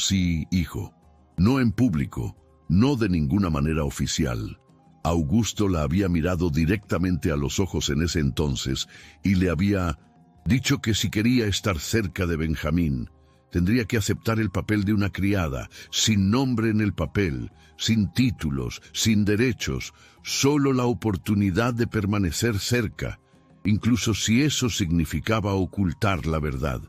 hijo. No en público, no de ninguna manera oficial. Augusto la había mirado directamente a los ojos en ese entonces y le había dicho que si quería estar cerca de Benjamín, tendría que aceptar el papel de una criada, sin nombre en el papel, sin títulos, sin derechos, solo la oportunidad de permanecer cerca, incluso si eso significaba ocultar la verdad.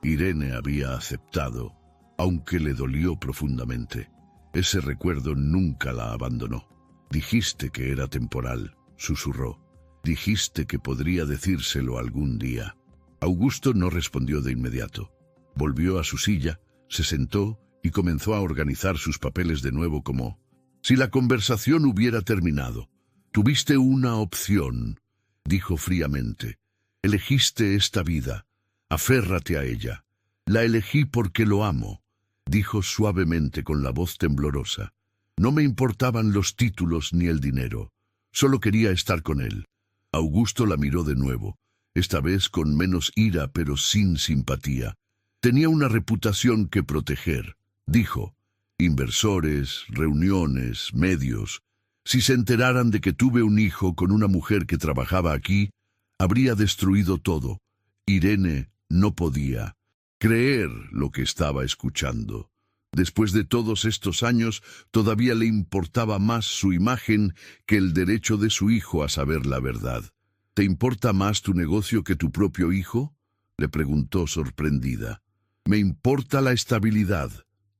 Irene había aceptado, aunque le dolió profundamente. Ese recuerdo nunca la abandonó. «Dijiste que era temporal», susurró. «Dijiste que podría decírselo algún día». Augusto no respondió de inmediato. Volvió a su silla, se sentó y comenzó a organizar sus papeles de nuevo como si la conversación hubiera terminado. «Tuviste una opción», dijo fríamente. «Elegiste esta vida. Aférrate a ella». «La elegí porque lo amo», dijo suavemente con la voz temblorosa. «No me importaban los títulos ni el dinero. Solo quería estar con él». Augusto la miró de nuevo, esta vez con menos ira pero sin simpatía. «Tenía una reputación que proteger», dijo. «Inversores, reuniones, medios. Si se enteraran de que tuve un hijo con una mujer que trabajaba aquí, habría destruido todo». Irene no podía creer lo que estaba escuchando. Después de todos estos años, todavía le importaba más su imagen que el derecho de su hijo a saber la verdad. ¿Te importa más tu negocio que tu propio hijo?, le preguntó sorprendida. Me importa la estabilidad,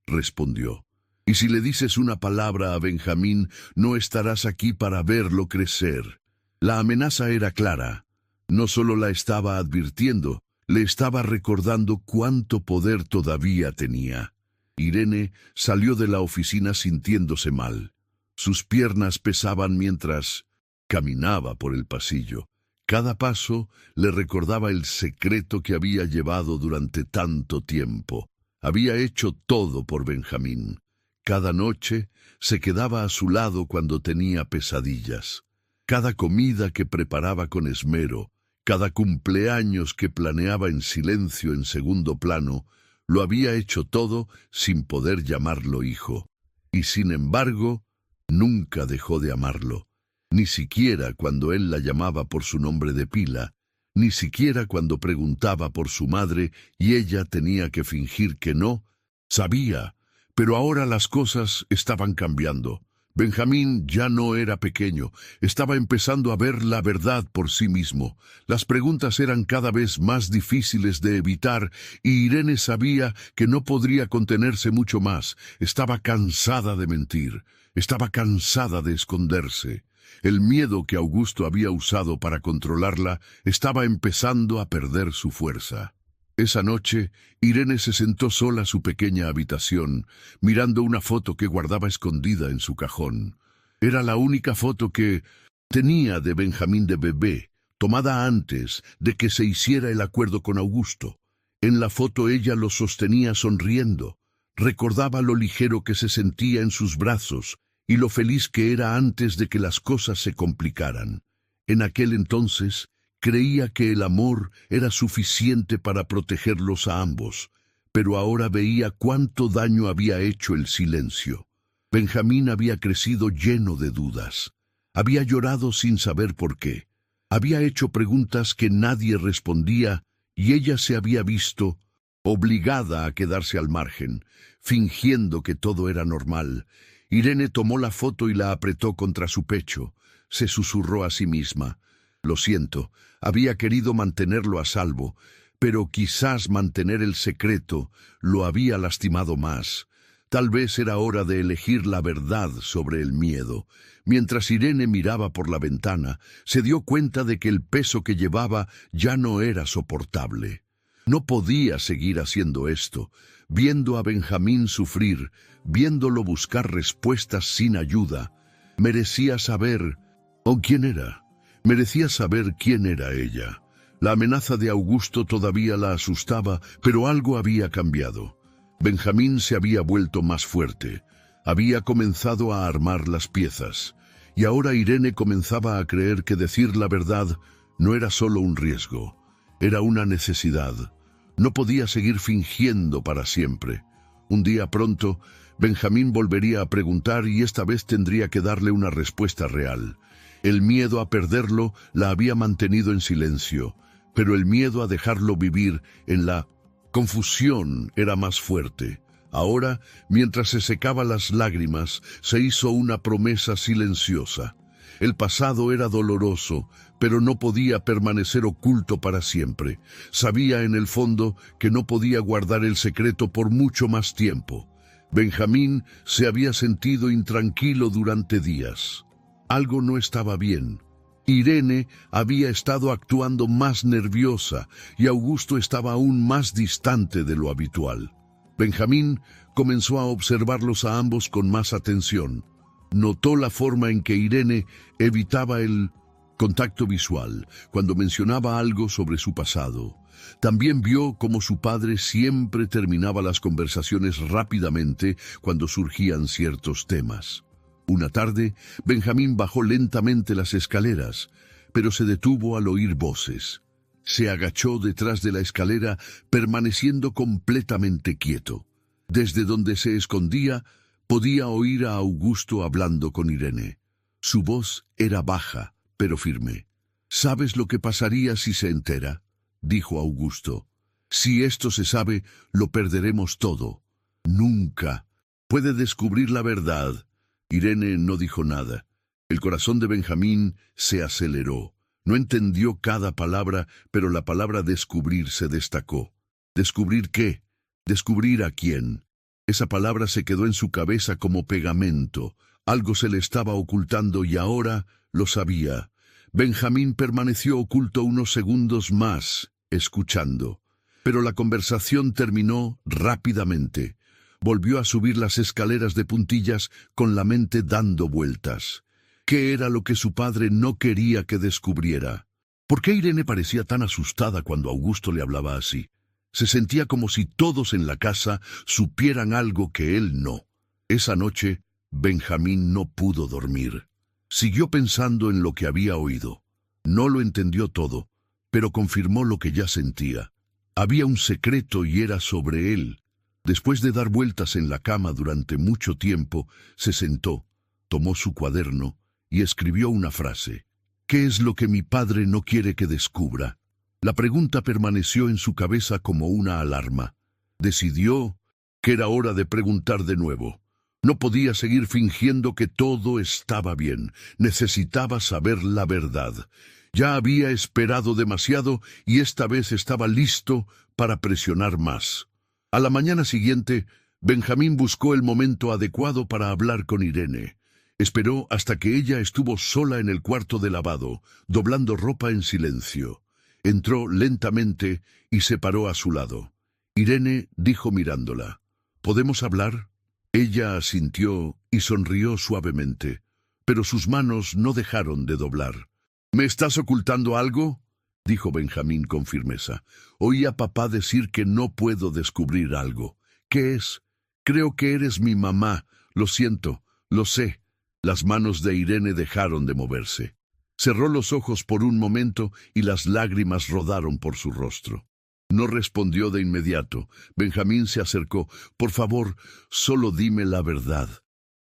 respondió. Y si le dices una palabra a Benjamín, no estarás aquí para verlo crecer. La amenaza era clara. No solo la estaba advirtiendo, le estaba recordando cuánto poder todavía tenía. Irene salió de la oficina sintiéndose mal. Sus piernas pesaban mientras caminaba por el pasillo. Cada paso le recordaba el secreto que había llevado durante tanto tiempo. Había hecho todo por Benjamín. Cada noche se quedaba a su lado cuando tenía pesadillas. Cada comida que preparaba con esmero, cada cumpleaños que planeaba en silencio en segundo plano, lo había hecho todo sin poder llamarlo hijo. Y sin embargo, nunca dejó de amarlo. Ni siquiera cuando él la llamaba por su nombre de pila, ni siquiera cuando preguntaba por su madre y ella tenía que fingir que no. Sabía, pero ahora las cosas estaban cambiando. Benjamín ya no era pequeño, estaba empezando a ver la verdad por sí mismo. Las preguntas eran cada vez más difíciles de evitar y Irene sabía que no podría contenerse mucho más. Estaba cansada de mentir, estaba cansada de esconderse. El miedo que Augusto había usado para controlarla estaba empezando a perder su fuerza. Esa noche, Irene se sentó sola en su pequeña habitación, mirando una foto que guardaba escondida en su cajón. Era la única foto que tenía de Benjamín de bebé, tomada antes de que se hiciera el acuerdo con Augusto. En la foto ella lo sostenía sonriendo. Recordaba lo ligero que se sentía en sus brazos y lo feliz que era antes de que las cosas se complicaran. En aquel entonces, creía que el amor era suficiente para protegerlos a ambos, pero ahora veía cuánto daño había hecho el silencio. Benjamín había crecido lleno de dudas. Había llorado sin saber por qué. Había hecho preguntas que nadie respondía y ella se había visto obligada a quedarse al margen, fingiendo que todo era normal. Irene tomó la foto y la apretó contra su pecho. Se susurró a sí misma. Lo siento, había querido mantenerlo a salvo, pero quizás mantener el secreto lo había lastimado más. Tal vez era hora de elegir la verdad sobre el miedo. Mientras Irene miraba por la ventana, se dio cuenta de que el peso que llevaba ya no era soportable. No podía seguir haciendo esto, viendo a Benjamín sufrir, viéndolo buscar respuestas sin ayuda. Merecía saber quién era. Merecía saber quién era ella. La amenaza de Augusto todavía la asustaba, pero algo había cambiado. Benjamín se había vuelto más fuerte. Había comenzado a armar las piezas. Y ahora Irene comenzaba a creer que decir la verdad no era solo un riesgo, era una necesidad. No podía seguir fingiendo para siempre. Un día pronto, Benjamín volvería a preguntar y esta vez tendría que darle una respuesta real. El miedo a perderlo la había mantenido en silencio, pero el miedo a dejarlo vivir en la confusión era más fuerte. Ahora, mientras se secaba las lágrimas, se hizo una promesa silenciosa. El pasado era doloroso, pero no podía permanecer oculto para siempre. Sabía en el fondo que no podía guardar el secreto por mucho más tiempo. Benjamín se había sentido intranquilo durante días. Algo no estaba bien. Irene había estado actuando más nerviosa y Augusto estaba aún más distante de lo habitual. Benjamín comenzó a observarlos a ambos con más atención. Notó la forma en que Irene evitaba el contacto visual cuando mencionaba algo sobre su pasado. También vio cómo su padre siempre terminaba las conversaciones rápidamente cuando surgían ciertos temas. Una tarde, Benjamín bajó lentamente las escaleras, pero se detuvo al oír voces. Se agachó detrás de la escalera, permaneciendo completamente quieto. Desde donde se escondía, podía oír a Augusto hablando con Irene. Su voz era baja, pero firme. «¿Sabes lo que pasaría si se entera?», dijo Augusto. «Si esto se sabe, lo perderemos todo». Nunca puede descubrir la verdad. Irene no dijo nada. El corazón de Benjamín se aceleró. No entendió cada palabra, pero la palabra descubrir se destacó. ¿Descubrir qué? ¿Descubrir a quién? Esa palabra se quedó en su cabeza como pegamento. Algo se le estaba ocultando y ahora lo sabía. Benjamín permaneció oculto unos segundos más, escuchando. Pero la conversación terminó rápidamente. Volvió a subir las escaleras de puntillas con la mente dando vueltas. ¿Qué era lo que su padre no quería que descubriera? ¿Por qué Irene parecía tan asustada cuando Augusto le hablaba así? Se sentía como si todos en la casa supieran algo que él no. Esa noche, Benjamín no pudo dormir. Siguió pensando en lo que había oído. No lo entendió todo, pero confirmó lo que ya sentía. Había un secreto y era sobre él. Después de dar vueltas en la cama durante mucho tiempo, se sentó, tomó su cuaderno y escribió una frase. ¿Qué es lo que mi padre no quiere que descubra? La pregunta permaneció en su cabeza como una alarma. Decidió que era hora de preguntar de nuevo. No podía seguir fingiendo que todo estaba bien. Necesitaba saber la verdad. Ya había esperado demasiado y esta vez estaba listo para presionar más. A la mañana siguiente, Benjamín buscó el momento adecuado para hablar con Irene. Esperó hasta que ella estuvo sola en el cuarto de lavado, doblando ropa en silencio. Entró lentamente y se paró a su lado. Irene dijo mirándola, ¿podemos hablar? Ella asintió y sonrió suavemente, pero sus manos no dejaron de doblar. ¿Me estás ocultando algo?, dijo Benjamín con firmeza. Oí a papá decir que no puedo descubrir algo. ¿Qué es? Creo que eres mi mamá. Lo siento, lo sé. Las manos de Irene dejaron de moverse. Cerró los ojos por un momento y las lágrimas rodaron por su rostro. No respondió de inmediato. Benjamín se acercó. Por favor, solo dime la verdad.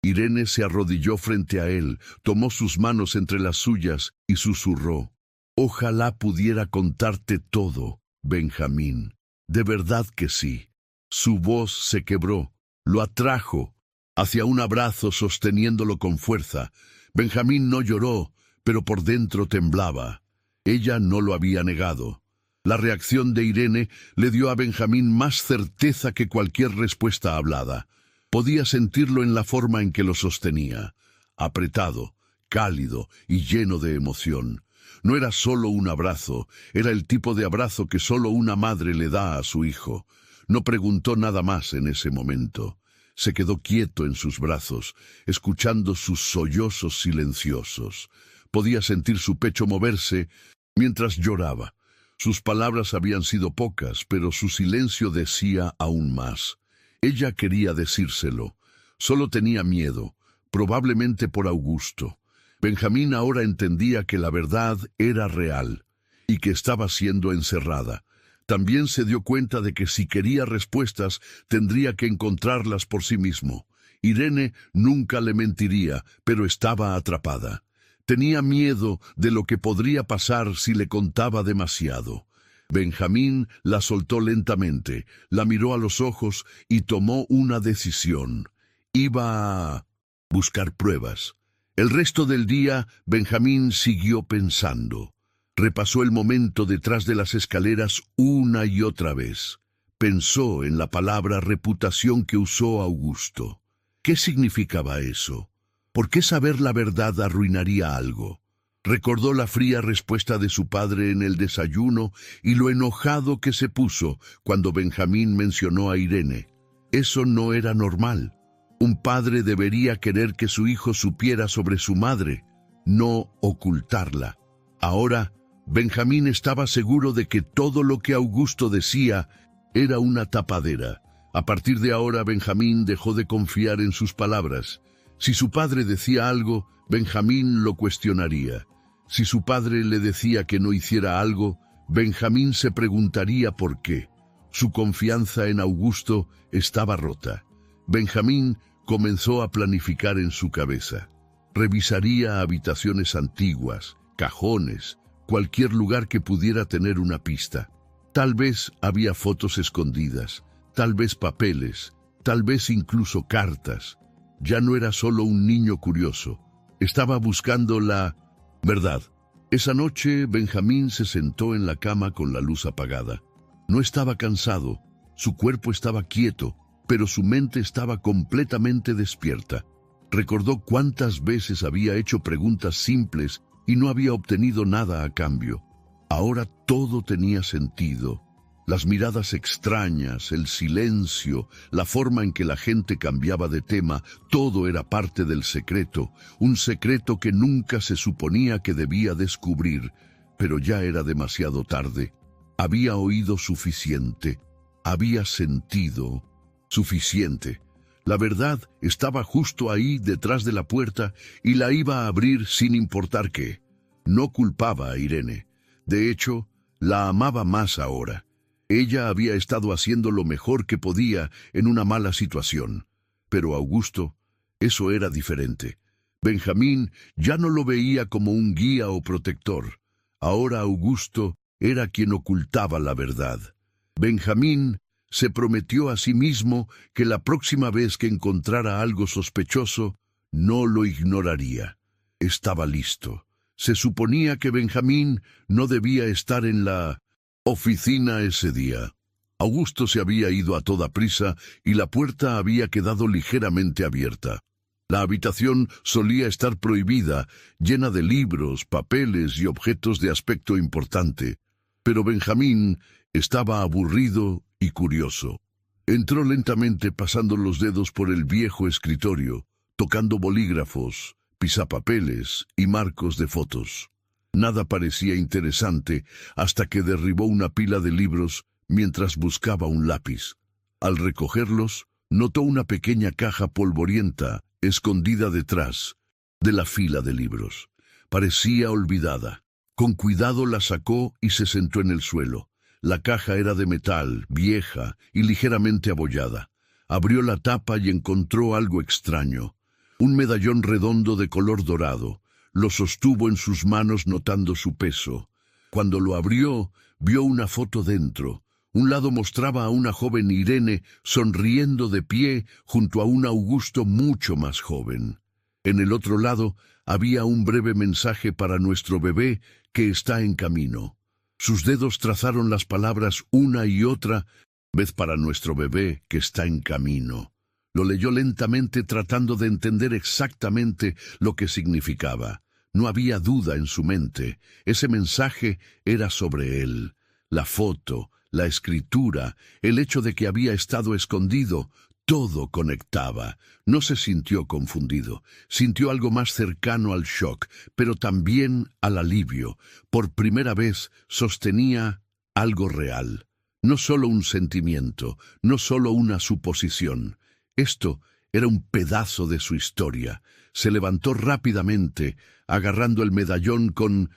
Irene se arrodilló frente a él, tomó sus manos entre las suyas y susurró. Ojalá pudiera contarte todo, Benjamín. De verdad que sí. Su voz se quebró. Lo atrajo hacia un abrazo sosteniéndolo con fuerza. Benjamín no lloró, pero por dentro temblaba. Ella no lo había negado. La reacción de Irene le dio a Benjamín más certeza que cualquier respuesta hablada. Podía sentirlo en la forma en que lo sostenía, apretado, cálido y lleno de emoción. No era solo un abrazo, era el tipo de abrazo que solo una madre le da a su hijo. No preguntó nada más en ese momento. Se quedó quieto en sus brazos, escuchando sus sollozos silenciosos. Podía sentir su pecho moverse mientras lloraba. Sus palabras habían sido pocas, pero su silencio decía aún más. Ella quería decírselo. Solo tenía miedo, probablemente por Augusto. Benjamín ahora entendía que la verdad era real y que estaba siendo encerrada. También se dio cuenta de que si quería respuestas, tendría que encontrarlas por sí mismo. Irene nunca le mentiría, pero estaba atrapada. Tenía miedo de lo que podría pasar si le contaba demasiado. Benjamín la soltó lentamente, la miró a los ojos y tomó una decisión. Iba a buscar pruebas. El resto del día, Benjamín siguió pensando. Repasó el momento detrás de las escaleras una y otra vez. Pensó en la palabra reputación que usó Augusto. ¿Qué significaba eso? ¿Por qué saber la verdad arruinaría algo? Recordó la fría respuesta de su padre en el desayuno y lo enojado que se puso cuando Benjamín mencionó a Irene. Eso no era normal. Un padre debería querer que su hijo supiera sobre su madre, no ocultarla. Ahora, Benjamín estaba seguro de que todo lo que Augusto decía era una tapadera. A partir de ahora, Benjamín dejó de confiar en sus palabras. Si su padre decía algo, Benjamín lo cuestionaría. Si su padre le decía que no hiciera algo, Benjamín se preguntaría por qué. Su confianza en Augusto estaba rota. Benjamín comenzó a planificar en su cabeza. Revisaría habitaciones antiguas, cajones, cualquier lugar que pudiera tener una pista. Tal vez había fotos escondidas, tal vez papeles, tal vez incluso cartas. Ya no era solo un niño curioso. Estaba buscando la verdad. Esa noche, Benjamín se sentó en la cama con la luz apagada. No estaba cansado, su cuerpo estaba quieto, pero su mente estaba completamente despierta. Recordó cuántas veces había hecho preguntas simples y no había obtenido nada a cambio. Ahora todo tenía sentido. Las miradas extrañas, el silencio, la forma en que la gente cambiaba de tema, todo era parte del secreto, un secreto que nunca se suponía que debía descubrir, pero ya era demasiado tarde. Había oído suficiente, había sentido suficiente. La verdad estaba justo ahí detrás de la puerta y la iba a abrir sin importar qué. No culpaba a Irene. De hecho, la amaba más ahora. Ella había estado haciendo lo mejor que podía en una mala situación. Pero Augusto, eso era diferente. Benjamín ya no lo veía como un guía o protector. Ahora Augusto era quien ocultaba la verdad. Benjamín se prometió a sí mismo que la próxima vez que encontrara algo sospechoso, no lo ignoraría. Estaba listo. Se suponía que Benjamín no debía estar en la oficina ese día. Augusto se había ido a toda prisa y la puerta había quedado ligeramente abierta. La habitación solía estar prohibida, llena de libros, papeles y objetos de aspecto importante. Pero Benjamín estaba aburrido y curioso. Entró lentamente pasando los dedos por el viejo escritorio, tocando bolígrafos, pisapapeles y marcos de fotos. Nada parecía interesante hasta que derribó una pila de libros mientras buscaba un lápiz. Al recogerlos, notó una pequeña caja polvorienta escondida detrás de la fila de libros. Parecía olvidada. Con cuidado la sacó y se sentó en el suelo. La caja era de metal, vieja y ligeramente abollada. Abrió la tapa y encontró algo extraño. Un medallón redondo de color dorado. Lo sostuvo en sus manos notando su peso. Cuando lo abrió, vio una foto dentro. Un lado mostraba a una joven Irene sonriendo de pie junto a un Augusto mucho más joven. En el otro lado había un breve mensaje para nuestro bebé que está en camino. Sus dedos trazaron las palabras una y otra vez para nuestro bebé que está en camino. Lo leyó lentamente tratando de entender exactamente lo que significaba. No había duda en su mente. Ese mensaje era sobre él. La foto, la escritura, el hecho de que había estado escondido, todo conectaba. No se sintió confundido. Sintió algo más cercano al shock, pero también al alivio. Por primera vez sostenía algo real. No solo un sentimiento, no solo una suposición. Esto era un pedazo de su historia. Se levantó rápidamente, agarrando el medallón con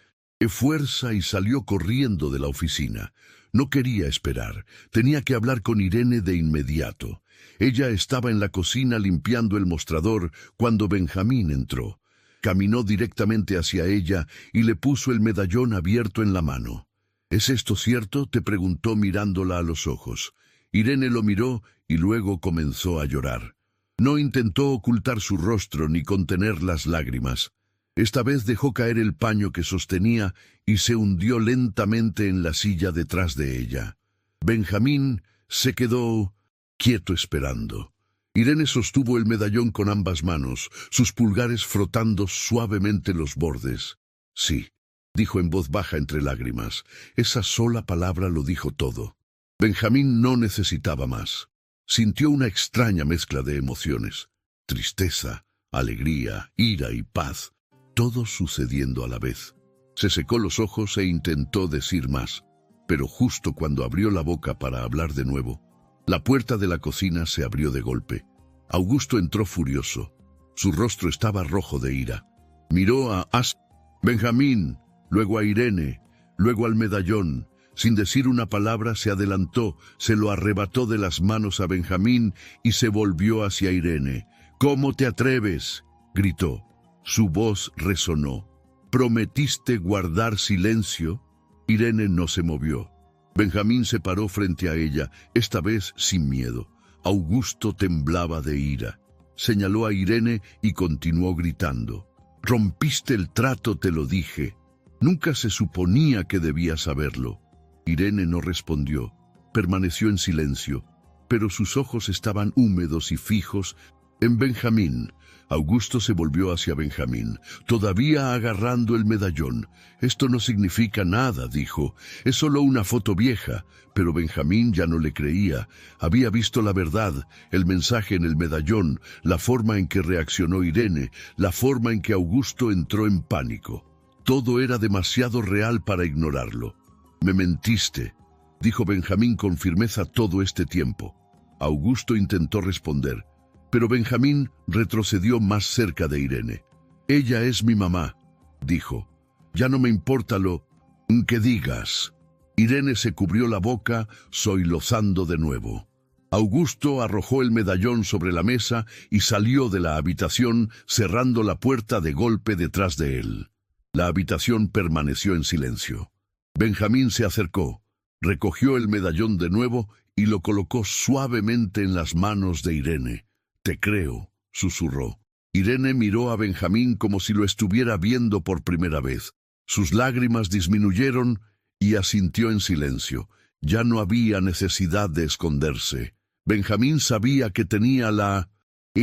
fuerza y salió corriendo de la oficina. No quería esperar. Tenía que hablar con Irene de inmediato. Ella estaba en la cocina limpiando el mostrador cuando Benjamín entró. Caminó directamente hacia ella y le puso el medallón abierto en la mano. ¿Es esto cierto?, te preguntó mirándola a los ojos. Irene lo miró y luego comenzó a llorar. No intentó ocultar su rostro ni contener las lágrimas. Esta vez dejó caer el paño que sostenía y se hundió lentamente en la silla detrás de ella. Benjamín se quedó quieto esperando. Irene sostuvo el medallón con ambas manos, sus pulgares frotando suavemente los bordes. Sí, dijo en voz baja entre lágrimas. Esa sola palabra lo dijo todo. Benjamín no necesitaba más. Sintió una extraña mezcla de emociones. Tristeza, alegría, ira y paz. Todo sucediendo a la vez. Se secó los ojos e intentó decir más. Pero justo cuando abrió la boca para hablar de nuevo, la puerta de la cocina se abrió de golpe. Augusto entró furioso. Su rostro estaba rojo de ira. Miró a Benjamín, luego a Irene, luego al medallón. Sin decir una palabra se adelantó, se lo arrebató de las manos a Benjamín y se volvió hacia Irene. «¿Cómo te atreves?», gritó. Su voz resonó. «¿Prometiste guardar silencio?». Irene no se movió. Benjamín se paró frente a ella, esta vez sin miedo. Augusto temblaba de ira. Señaló a Irene y continuó gritando. «Rompiste el trato, te lo dije. Nunca se suponía que debía saberlo». Irene no respondió. Permaneció en silencio, pero sus ojos estaban húmedos y fijos en Benjamín. Augusto se volvió hacia Benjamín, todavía agarrando el medallón. «Esto no significa nada», dijo. «Es solo una foto vieja». Pero Benjamín ya no le creía. Había visto la verdad, el mensaje en el medallón, la forma en que reaccionó Irene, la forma en que Augusto entró en pánico. Todo era demasiado real para ignorarlo. «Me mentiste», dijo Benjamín con firmeza todo este tiempo. Augusto intentó responder, pero Benjamín retrocedió más cerca de Irene. «Ella es mi mamá», dijo. «Ya no me importa lo que digas». Irene se cubrió la boca, sollozando de nuevo. Augusto arrojó el medallón sobre la mesa y salió de la habitación, cerrando la puerta de golpe detrás de él. La habitación permaneció en silencio. Benjamín se acercó, recogió el medallón de nuevo y lo colocó suavemente en las manos de Irene. «Te creo», susurró. Irene miró a Benjamín como si lo estuviera viendo por primera vez. Sus lágrimas disminuyeron y asintió en silencio. Ya no había necesidad de esconderse. Benjamín sabía que tenía la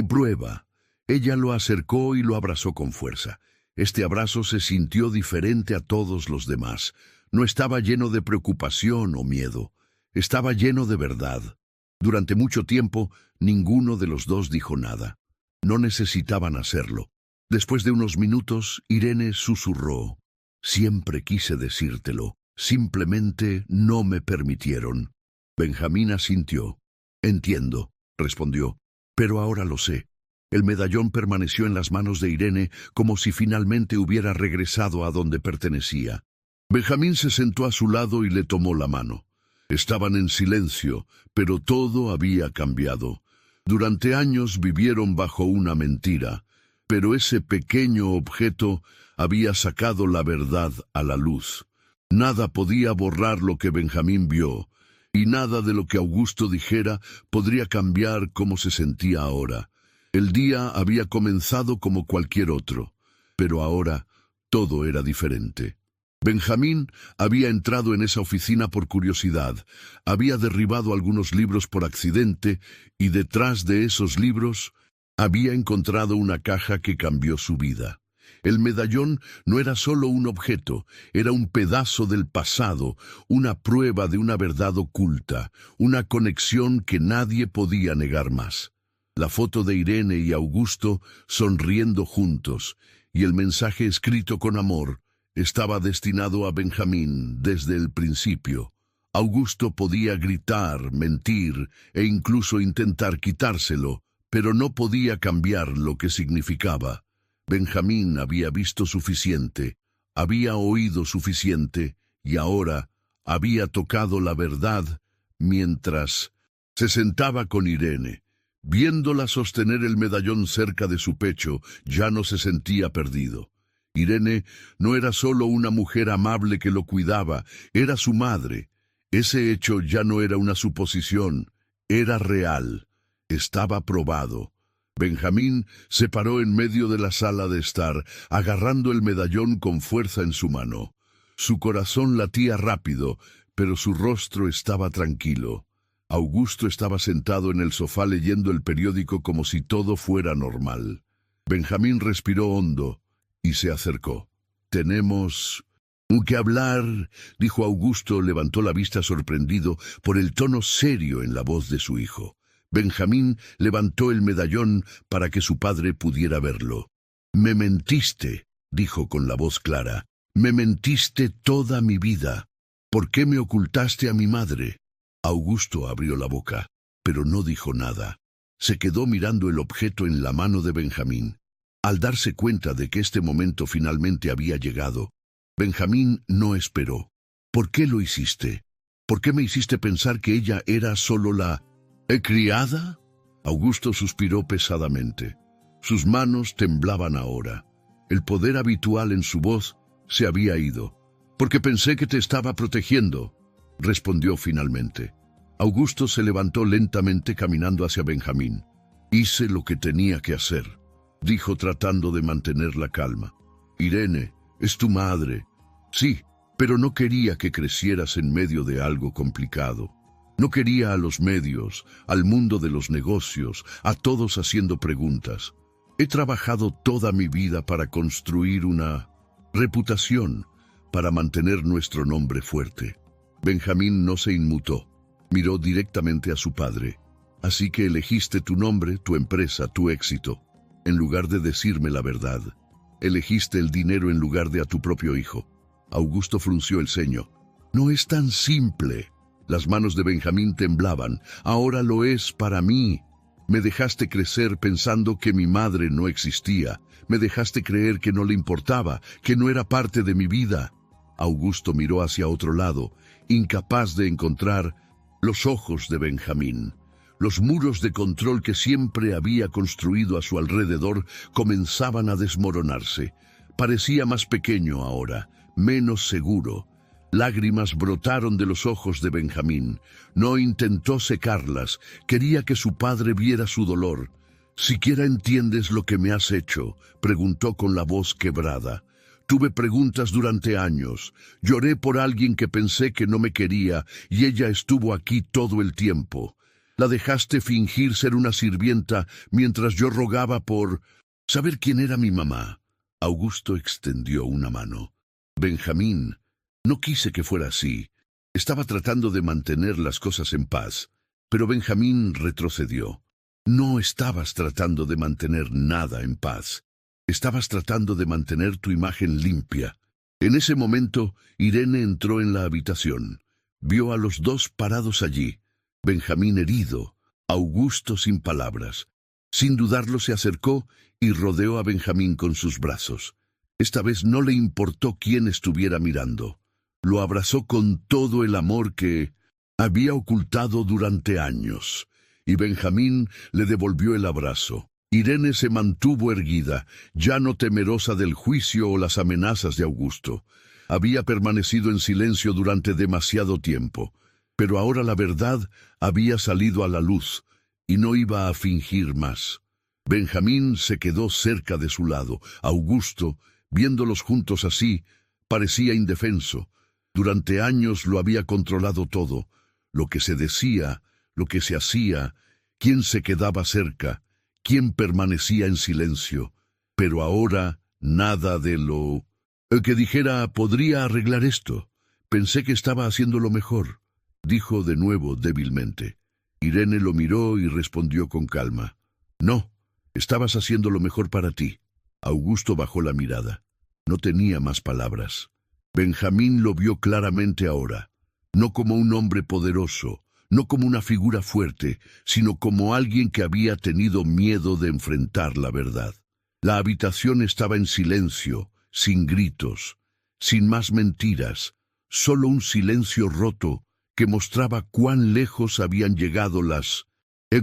prueba. Ella lo acercó y lo abrazó con fuerza. Este abrazo se sintió diferente a todos los demás. No estaba lleno de preocupación o miedo. Estaba lleno de verdad. Durante mucho tiempo, ninguno de los dos dijo nada. No necesitaban hacerlo. Después de unos minutos, Irene susurró. «Siempre quise decírtelo. Simplemente no me permitieron». Benjamín asintió. «Entiendo», respondió, «pero ahora lo sé». El medallón permaneció en las manos de Irene como si finalmente hubiera regresado a donde pertenecía. Benjamín se sentó a su lado y le tomó la mano. Estaban en silencio, pero todo había cambiado. Durante años vivieron bajo una mentira, pero ese pequeño objeto había sacado la verdad a la luz. Nada podía borrar lo que Benjamín vio, y nada de lo que Augusto dijera podría cambiar cómo se sentía ahora. El día había comenzado como cualquier otro, pero ahora todo era diferente. Benjamín había entrado en esa oficina por curiosidad, había derribado algunos libros por accidente y detrás de esos libros había encontrado una caja que cambió su vida. El medallón no era solo un objeto, era un pedazo del pasado, una prueba de una verdad oculta, una conexión que nadie podía negar más. La foto de Irene y Augusto sonriendo juntos, y el mensaje escrito con amor, estaba destinado a Benjamín desde el principio. Augusto podía gritar, mentir e incluso intentar quitárselo, pero no podía cambiar lo que significaba. Benjamín había visto suficiente, había oído suficiente y ahora había tocado la verdad mientras se sentaba con Irene. Viéndola sostener el medallón cerca de su pecho, ya no se sentía perdido. Irene no era solo una mujer amable que lo cuidaba, era su madre. Ese hecho ya no era una suposición, era real, estaba probado. Benjamín se paró en medio de la sala de estar, agarrando el medallón con fuerza en su mano. Su corazón latía rápido, pero su rostro estaba tranquilo. Augusto estaba sentado en el sofá leyendo el periódico como si todo fuera normal. Benjamín respiró hondo y se acercó. «Tenemos que hablar», dijo Augusto. Levantó la vista sorprendido por el tono serio en la voz de su hijo. Benjamín levantó el medallón para que su padre pudiera verlo. «Me mentiste», dijo con la voz clara. «Me mentiste toda mi vida. ¿Por qué me ocultaste a mi madre?» Augusto abrió la boca, pero no dijo nada. Se quedó mirando el objeto en la mano de Benjamín. Al darse cuenta de que este momento finalmente había llegado, Benjamín no esperó. «¿Por qué lo hiciste? ¿Por qué me hiciste pensar que ella era solo la criada?» Augusto suspiró pesadamente. Sus manos temblaban ahora. El poder habitual en su voz se había ido. «Porque pensé que te estaba protegiendo», respondió finalmente. Augusto se levantó lentamente caminando hacia Benjamín. «Hice lo que tenía que hacer», dijo tratando de mantener la calma. «Irene, es tu madre». «Sí, pero no quería que crecieras en medio de algo complicado. No quería a los medios, al mundo de los negocios, a todos haciendo preguntas. He trabajado toda mi vida para construir una reputación, para mantener nuestro nombre fuerte». Benjamín no se inmutó. Miró directamente a su padre. «Así que elegiste tu nombre, tu empresa, tu éxito, en lugar de decirme la verdad. Elegiste el dinero en lugar de a tu propio hijo». Augusto frunció el ceño. «No es tan simple». Las manos de Benjamín temblaban. «Ahora lo es para mí. Me dejaste crecer pensando que mi madre no existía. Me dejaste creer que no le importaba, que no era parte de mi vida». Augusto miró hacia otro lado, incapaz de encontrar los ojos de Benjamín. Los muros de control que siempre había construido a su alrededor comenzaban a desmoronarse. Parecía más pequeño ahora, menos seguro. Lágrimas brotaron de los ojos de Benjamín. No intentó secarlas, quería que su padre viera su dolor. «¿Siquiera entiendes lo que me has hecho?», preguntó con la voz quebrada. «Tuve preguntas durante años. Lloré por alguien que pensé que no me quería y ella estuvo aquí todo el tiempo. La dejaste fingir ser una sirvienta mientras yo rogaba por saber quién era mi mamá». Augusto extendió una mano. «Benjamín, no quise que fuera así. Estaba tratando de mantener las cosas en paz». Pero Benjamín retrocedió. «No estabas tratando de mantener nada en paz. Estabas tratando de mantener tu imagen limpia». En ese momento, Irene entró en la habitación. Vio a los dos parados allí. Benjamín herido, Augusto sin palabras. Sin dudarlo se acercó y rodeó a Benjamín con sus brazos. Esta vez no le importó quién estuviera mirando. Lo abrazó con todo el amor que había ocultado durante años, y Benjamín le devolvió el abrazo. Irene se mantuvo erguida, ya no temerosa del juicio o las amenazas de Augusto. Había permanecido en silencio durante demasiado tiempo, pero ahora la verdad había salido a la luz, y no iba a fingir más. Benjamín se quedó cerca de su lado. Augusto, viéndolos juntos así, parecía indefenso. Durante años lo había controlado todo, lo que se decía, lo que se hacía, quién se quedaba cerca, quién permanecía en silencio. Pero ahora nada de lo que dijera podría arreglar esto. Pensé que estaba haciendo lo mejor, dijo de nuevo débilmente. Irene lo miró y respondió con calma. No, estabas haciendo lo mejor para ti. Augusto bajó la mirada. No tenía más palabras. Benjamín lo vio claramente ahora, no como un hombre poderoso, no como una figura fuerte, sino como alguien que había tenido miedo de enfrentar la verdad. La habitación estaba en silencio, sin gritos, sin más mentiras, solo un silencio roto que mostraba cuán lejos habían llegado las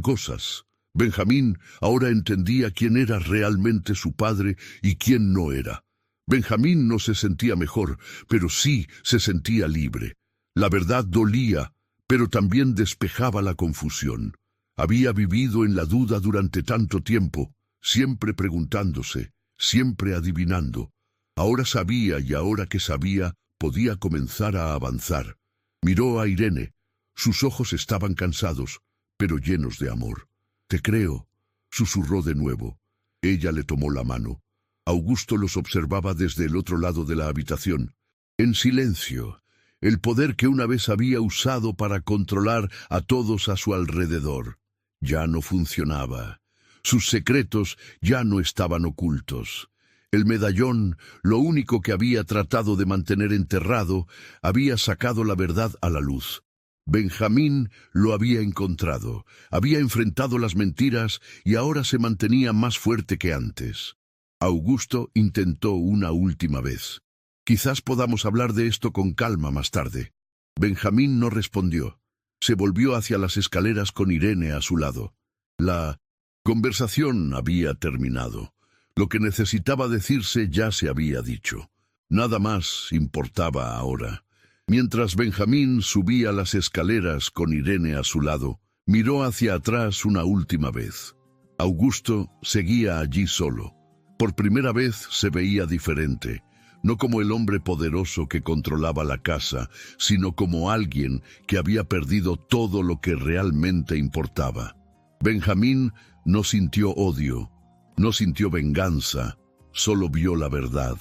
cosas. Benjamín ahora entendía quién era realmente su padre y quién no era. Benjamín no se sentía mejor, pero sí se sentía libre. La verdad dolía, pero también despejaba la confusión. Había vivido en la duda durante tanto tiempo, siempre preguntándose, siempre adivinando. Ahora sabía y ahora que sabía, podía comenzar a avanzar. Miró a Irene. Sus ojos estaban cansados, pero llenos de amor. «Te creo», susurró de nuevo. Ella le tomó la mano. Augusto los observaba desde el otro lado de la habitación. En silencio, el poder que una vez había usado para controlar a todos a su alrededor ya no funcionaba. Sus secretos ya no estaban ocultos. El medallón, lo único que había tratado de mantener enterrado, había sacado la verdad a la luz. Benjamín lo había encontrado, había enfrentado las mentiras y ahora se mantenía más fuerte que antes. Augusto intentó una última vez. «Quizás podamos hablar de esto con calma más tarde». Benjamín no respondió. Se volvió hacia las escaleras con Irene a su lado. La conversación había terminado. Lo que necesitaba decirse ya se había dicho. Nada más importaba ahora. Mientras Benjamín subía las escaleras con Irene a su lado, miró hacia atrás una última vez. Augusto seguía allí solo. Por primera vez se veía diferente, no como el hombre poderoso que controlaba la casa, sino como alguien que había perdido todo lo que realmente importaba. Benjamín no sintió odio, no sintió venganza, solo vio la verdad.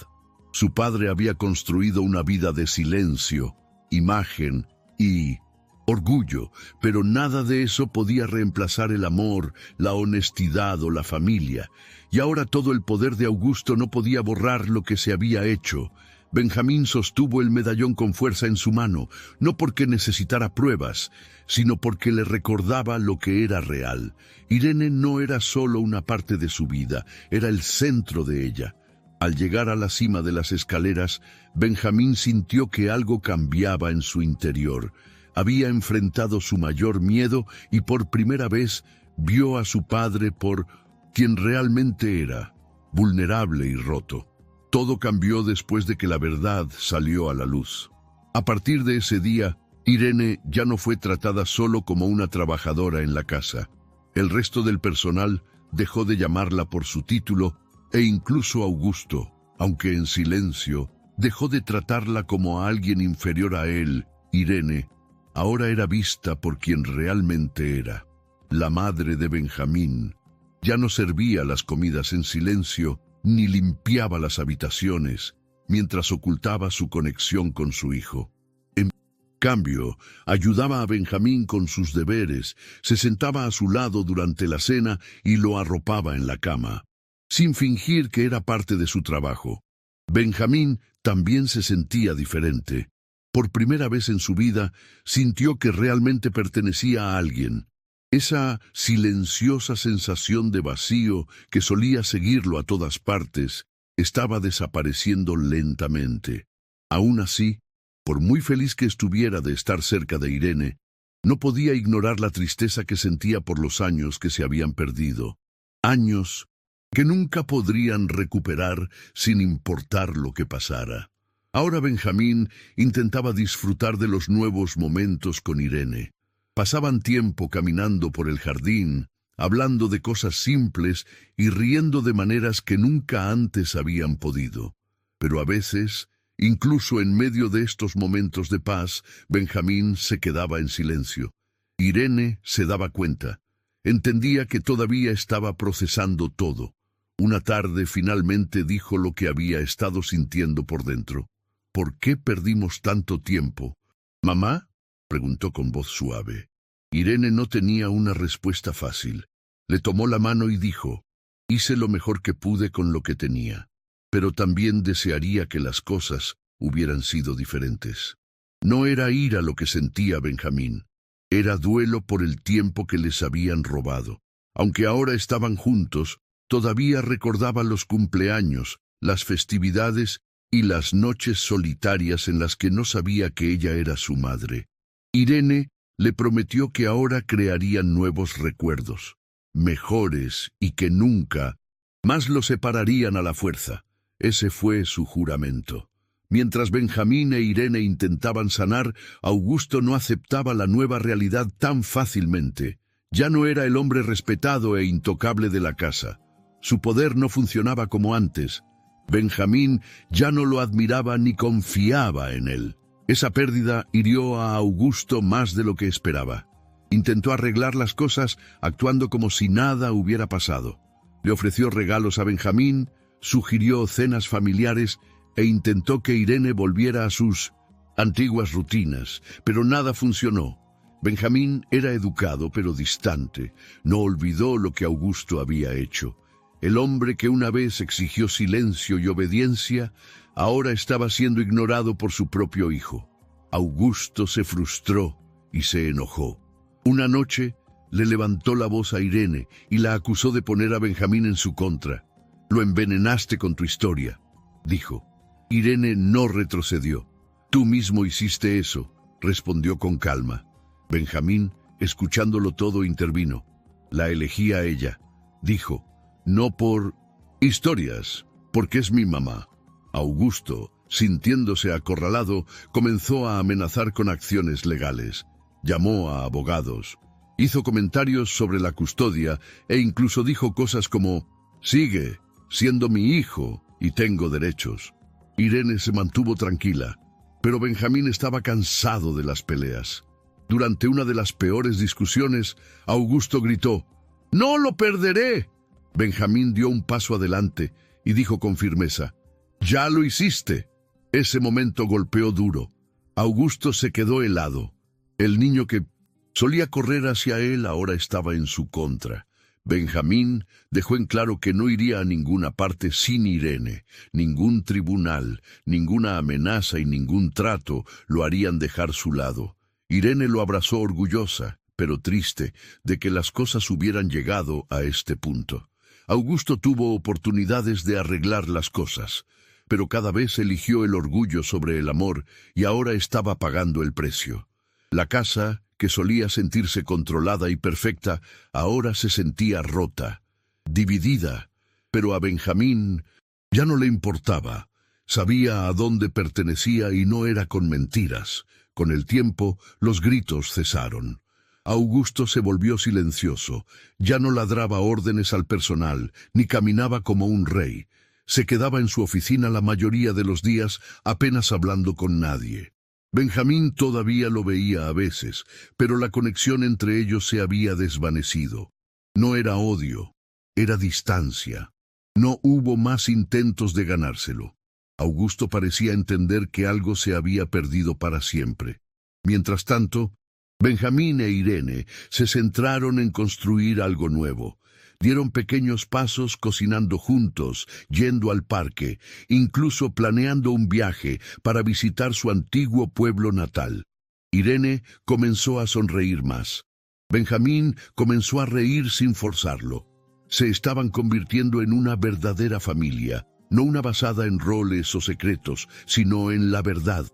Su padre había construido una vida de silencio, imagen y orgullo, pero nada de eso podía reemplazar el amor, la honestidad o la familia. Y ahora todo el poder de Augusto no podía borrar lo que se había hecho. Benjamín sostuvo el medallón con fuerza en su mano, no porque necesitara pruebas, sino porque le recordaba lo que era real. Irene no era solo una parte de su vida, era el centro de ella. Al llegar a la cima de las escaleras, Benjamín sintió que algo cambiaba en su interior. Había enfrentado su mayor miedo y por primera vez vio a su padre por quien realmente era, vulnerable y roto. Todo cambió después de que la verdad salió a la luz. A partir de ese día, Irene ya no fue tratada solo como una trabajadora en la casa. El resto del personal dejó de llamarla por su título e incluso Augusto, aunque en silencio, dejó de tratarla como a alguien inferior a él. Irene ahora era vista por quien realmente era, la madre de Benjamín. Ya no servía las comidas en silencio, ni limpiaba las habitaciones, mientras ocultaba su conexión con su hijo. En cambio, ayudaba a Benjamín con sus deberes, se sentaba a su lado durante la cena y lo arropaba en la cama, sin fingir que era parte de su trabajo. Benjamín también se sentía diferente. Por primera vez en su vida, sintió que realmente pertenecía a alguien. Esa silenciosa sensación de vacío que solía seguirlo a todas partes, estaba desapareciendo lentamente. Aún así, por muy feliz que estuviera de estar cerca de Irene, no podía ignorar la tristeza que sentía por los años que se habían perdido. Años que nunca podrían recuperar sin importar lo que pasara. Ahora Benjamín intentaba disfrutar de los nuevos momentos con Irene. Pasaban tiempo caminando por el jardín, hablando de cosas simples y riendo de maneras que nunca antes habían podido. Pero a veces, incluso en medio de estos momentos de paz, Benjamín se quedaba en silencio. Irene se daba cuenta. Entendía que todavía estaba procesando todo. Una tarde finalmente dijo lo que había estado sintiendo por dentro. ¿Por qué perdimos tanto tiempo? ¿Mamá?, preguntó con voz suave. Irene no tenía una respuesta fácil. Le tomó la mano y dijo: hice lo mejor que pude con lo que tenía, pero también desearía que las cosas hubieran sido diferentes. No era ira lo que sentía Benjamín, era duelo por el tiempo que les habían robado. Aunque ahora estaban juntos, todavía recordaba los cumpleaños, las festividades y las noches solitarias en las que no sabía que ella era su madre. Irene le prometió que ahora crearían nuevos recuerdos, mejores y que nunca más los separarían a la fuerza. Ese fue su juramento. Mientras Benjamín e Irene intentaban sanar, Augusto no aceptaba la nueva realidad tan fácilmente. Ya no era el hombre respetado e intocable de la casa. Su poder no funcionaba como antes. Benjamín ya no lo admiraba ni confiaba en él. Esa pérdida hirió a Augusto más de lo que esperaba. Intentó arreglar las cosas actuando como si nada hubiera pasado. Le ofreció regalos a Benjamín, sugirió cenas familiares e intentó que Irene volviera a sus antiguas rutinas, pero nada funcionó. Benjamín era educado pero distante. No olvidó lo que Augusto había hecho. El hombre que una vez exigió silencio y obediencia, ahora estaba siendo ignorado por su propio hijo. Augusto se frustró y se enojó. Una noche le levantó la voz a Irene y la acusó de poner a Benjamín en su contra. «Lo envenenaste con tu historia», dijo. Irene no retrocedió. «Tú mismo hiciste eso», respondió con calma. Benjamín, escuchándolo todo, intervino. «La elegí a ella», dijo. «No por historias, porque es mi mamá». Augusto Sintiéndose acorralado, comenzó a amenazar con acciones legales. Llamó a abogados. Hizo comentarios sobre la custodia e incluso dijo cosas como: «Sigue siendo mi hijo y tengo derechos». Irene se mantuvo tranquila, pero Benjamín estaba cansado de las peleas. Durante una de las peores discusiones, Augusto gritó: «¡No lo perderé!». Benjamín dio un paso adelante y dijo con firmeza: «¡Ya lo hiciste!». Ese momento golpeó duro. Augusto se quedó helado. El niño que solía correr hacia él ahora estaba en su contra. Benjamín dejó en claro que no iría a ninguna parte sin Irene. Ningún tribunal, ninguna amenaza y ningún trato lo harían dejar su lado. Irene lo abrazó orgullosa, pero triste, de que las cosas hubieran llegado a este punto. Augusto tuvo oportunidades de arreglar las cosas, pero cada vez eligió el orgullo sobre el amor y ahora estaba pagando el precio. La casa, que solía sentirse controlada y perfecta, ahora se sentía rota, dividida, pero a Benjamín ya no le importaba. Sabía a dónde pertenecía y no era con mentiras. Con el tiempo, los gritos cesaron. Augusto se volvió silencioso, ya no ladraba órdenes al personal, ni caminaba como un rey. Se quedaba en su oficina la mayoría de los días, apenas hablando con nadie. Benjamín todavía lo veía a veces, pero la conexión entre ellos se había desvanecido. No era odio, era distancia. No hubo más intentos de ganárselo. Augusto parecía entender que algo se había perdido para siempre. Mientras tanto, Benjamín e Irene se centraron en construir algo nuevo. Dieron pequeños pasos cocinando juntos, yendo al parque, incluso planeando un viaje para visitar su antiguo pueblo natal. Irene comenzó a sonreír más. Benjamín comenzó a reír sin forzarlo. Se estaban convirtiendo en una verdadera familia, no una basada en roles o secretos, sino en la verdad.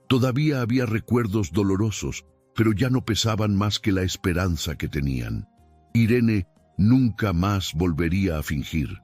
Todavía había recuerdos dolorosos, pero ya no pesaban más que la esperanza que tenían. Irene nunca más volvería a fingir.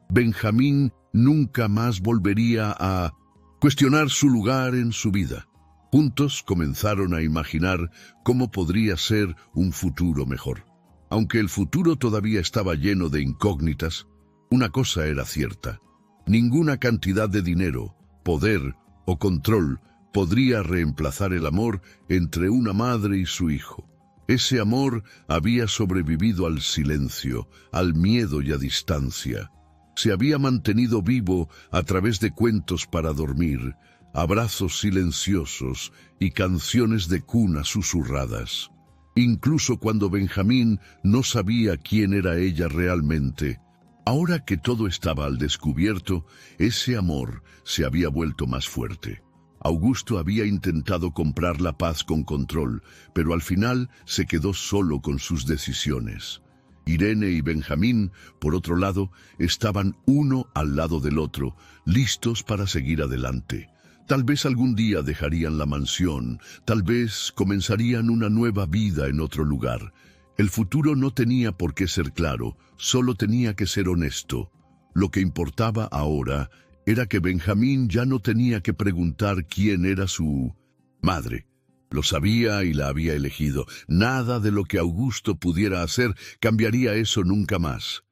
Benjamín nunca más volvería a cuestionar su lugar en su vida. Juntos comenzaron a imaginar cómo podría ser un futuro mejor. Aunque el futuro todavía estaba lleno de incógnitas, una cosa era cierta: ninguna cantidad de dinero, poder o control podría reemplazar el amor entre una madre y su hijo. Ese amor había sobrevivido al silencio, al miedo y a distancia. Se había mantenido vivo a través de cuentos para dormir, abrazos silenciosos y canciones de cuna susurradas. Incluso cuando Benjamín no sabía quién era ella realmente. Ahora que todo estaba al descubierto, ese amor se había vuelto más fuerte. Augusto había intentado comprar la paz con control, pero al final se quedó solo con sus decisiones. Irene y Benjamín, por otro lado, estaban uno al lado del otro, listos para seguir adelante. Tal vez algún día dejarían la mansión, tal vez comenzarían una nueva vida en otro lugar. El futuro no tenía por qué ser claro, solo tenía que ser honesto. Lo que importaba ahora era que Benjamín ya no tenía que preguntar quién era su madre. Lo sabía y la había elegido. Nada de lo que Augusto pudiera hacer cambiaría eso nunca más.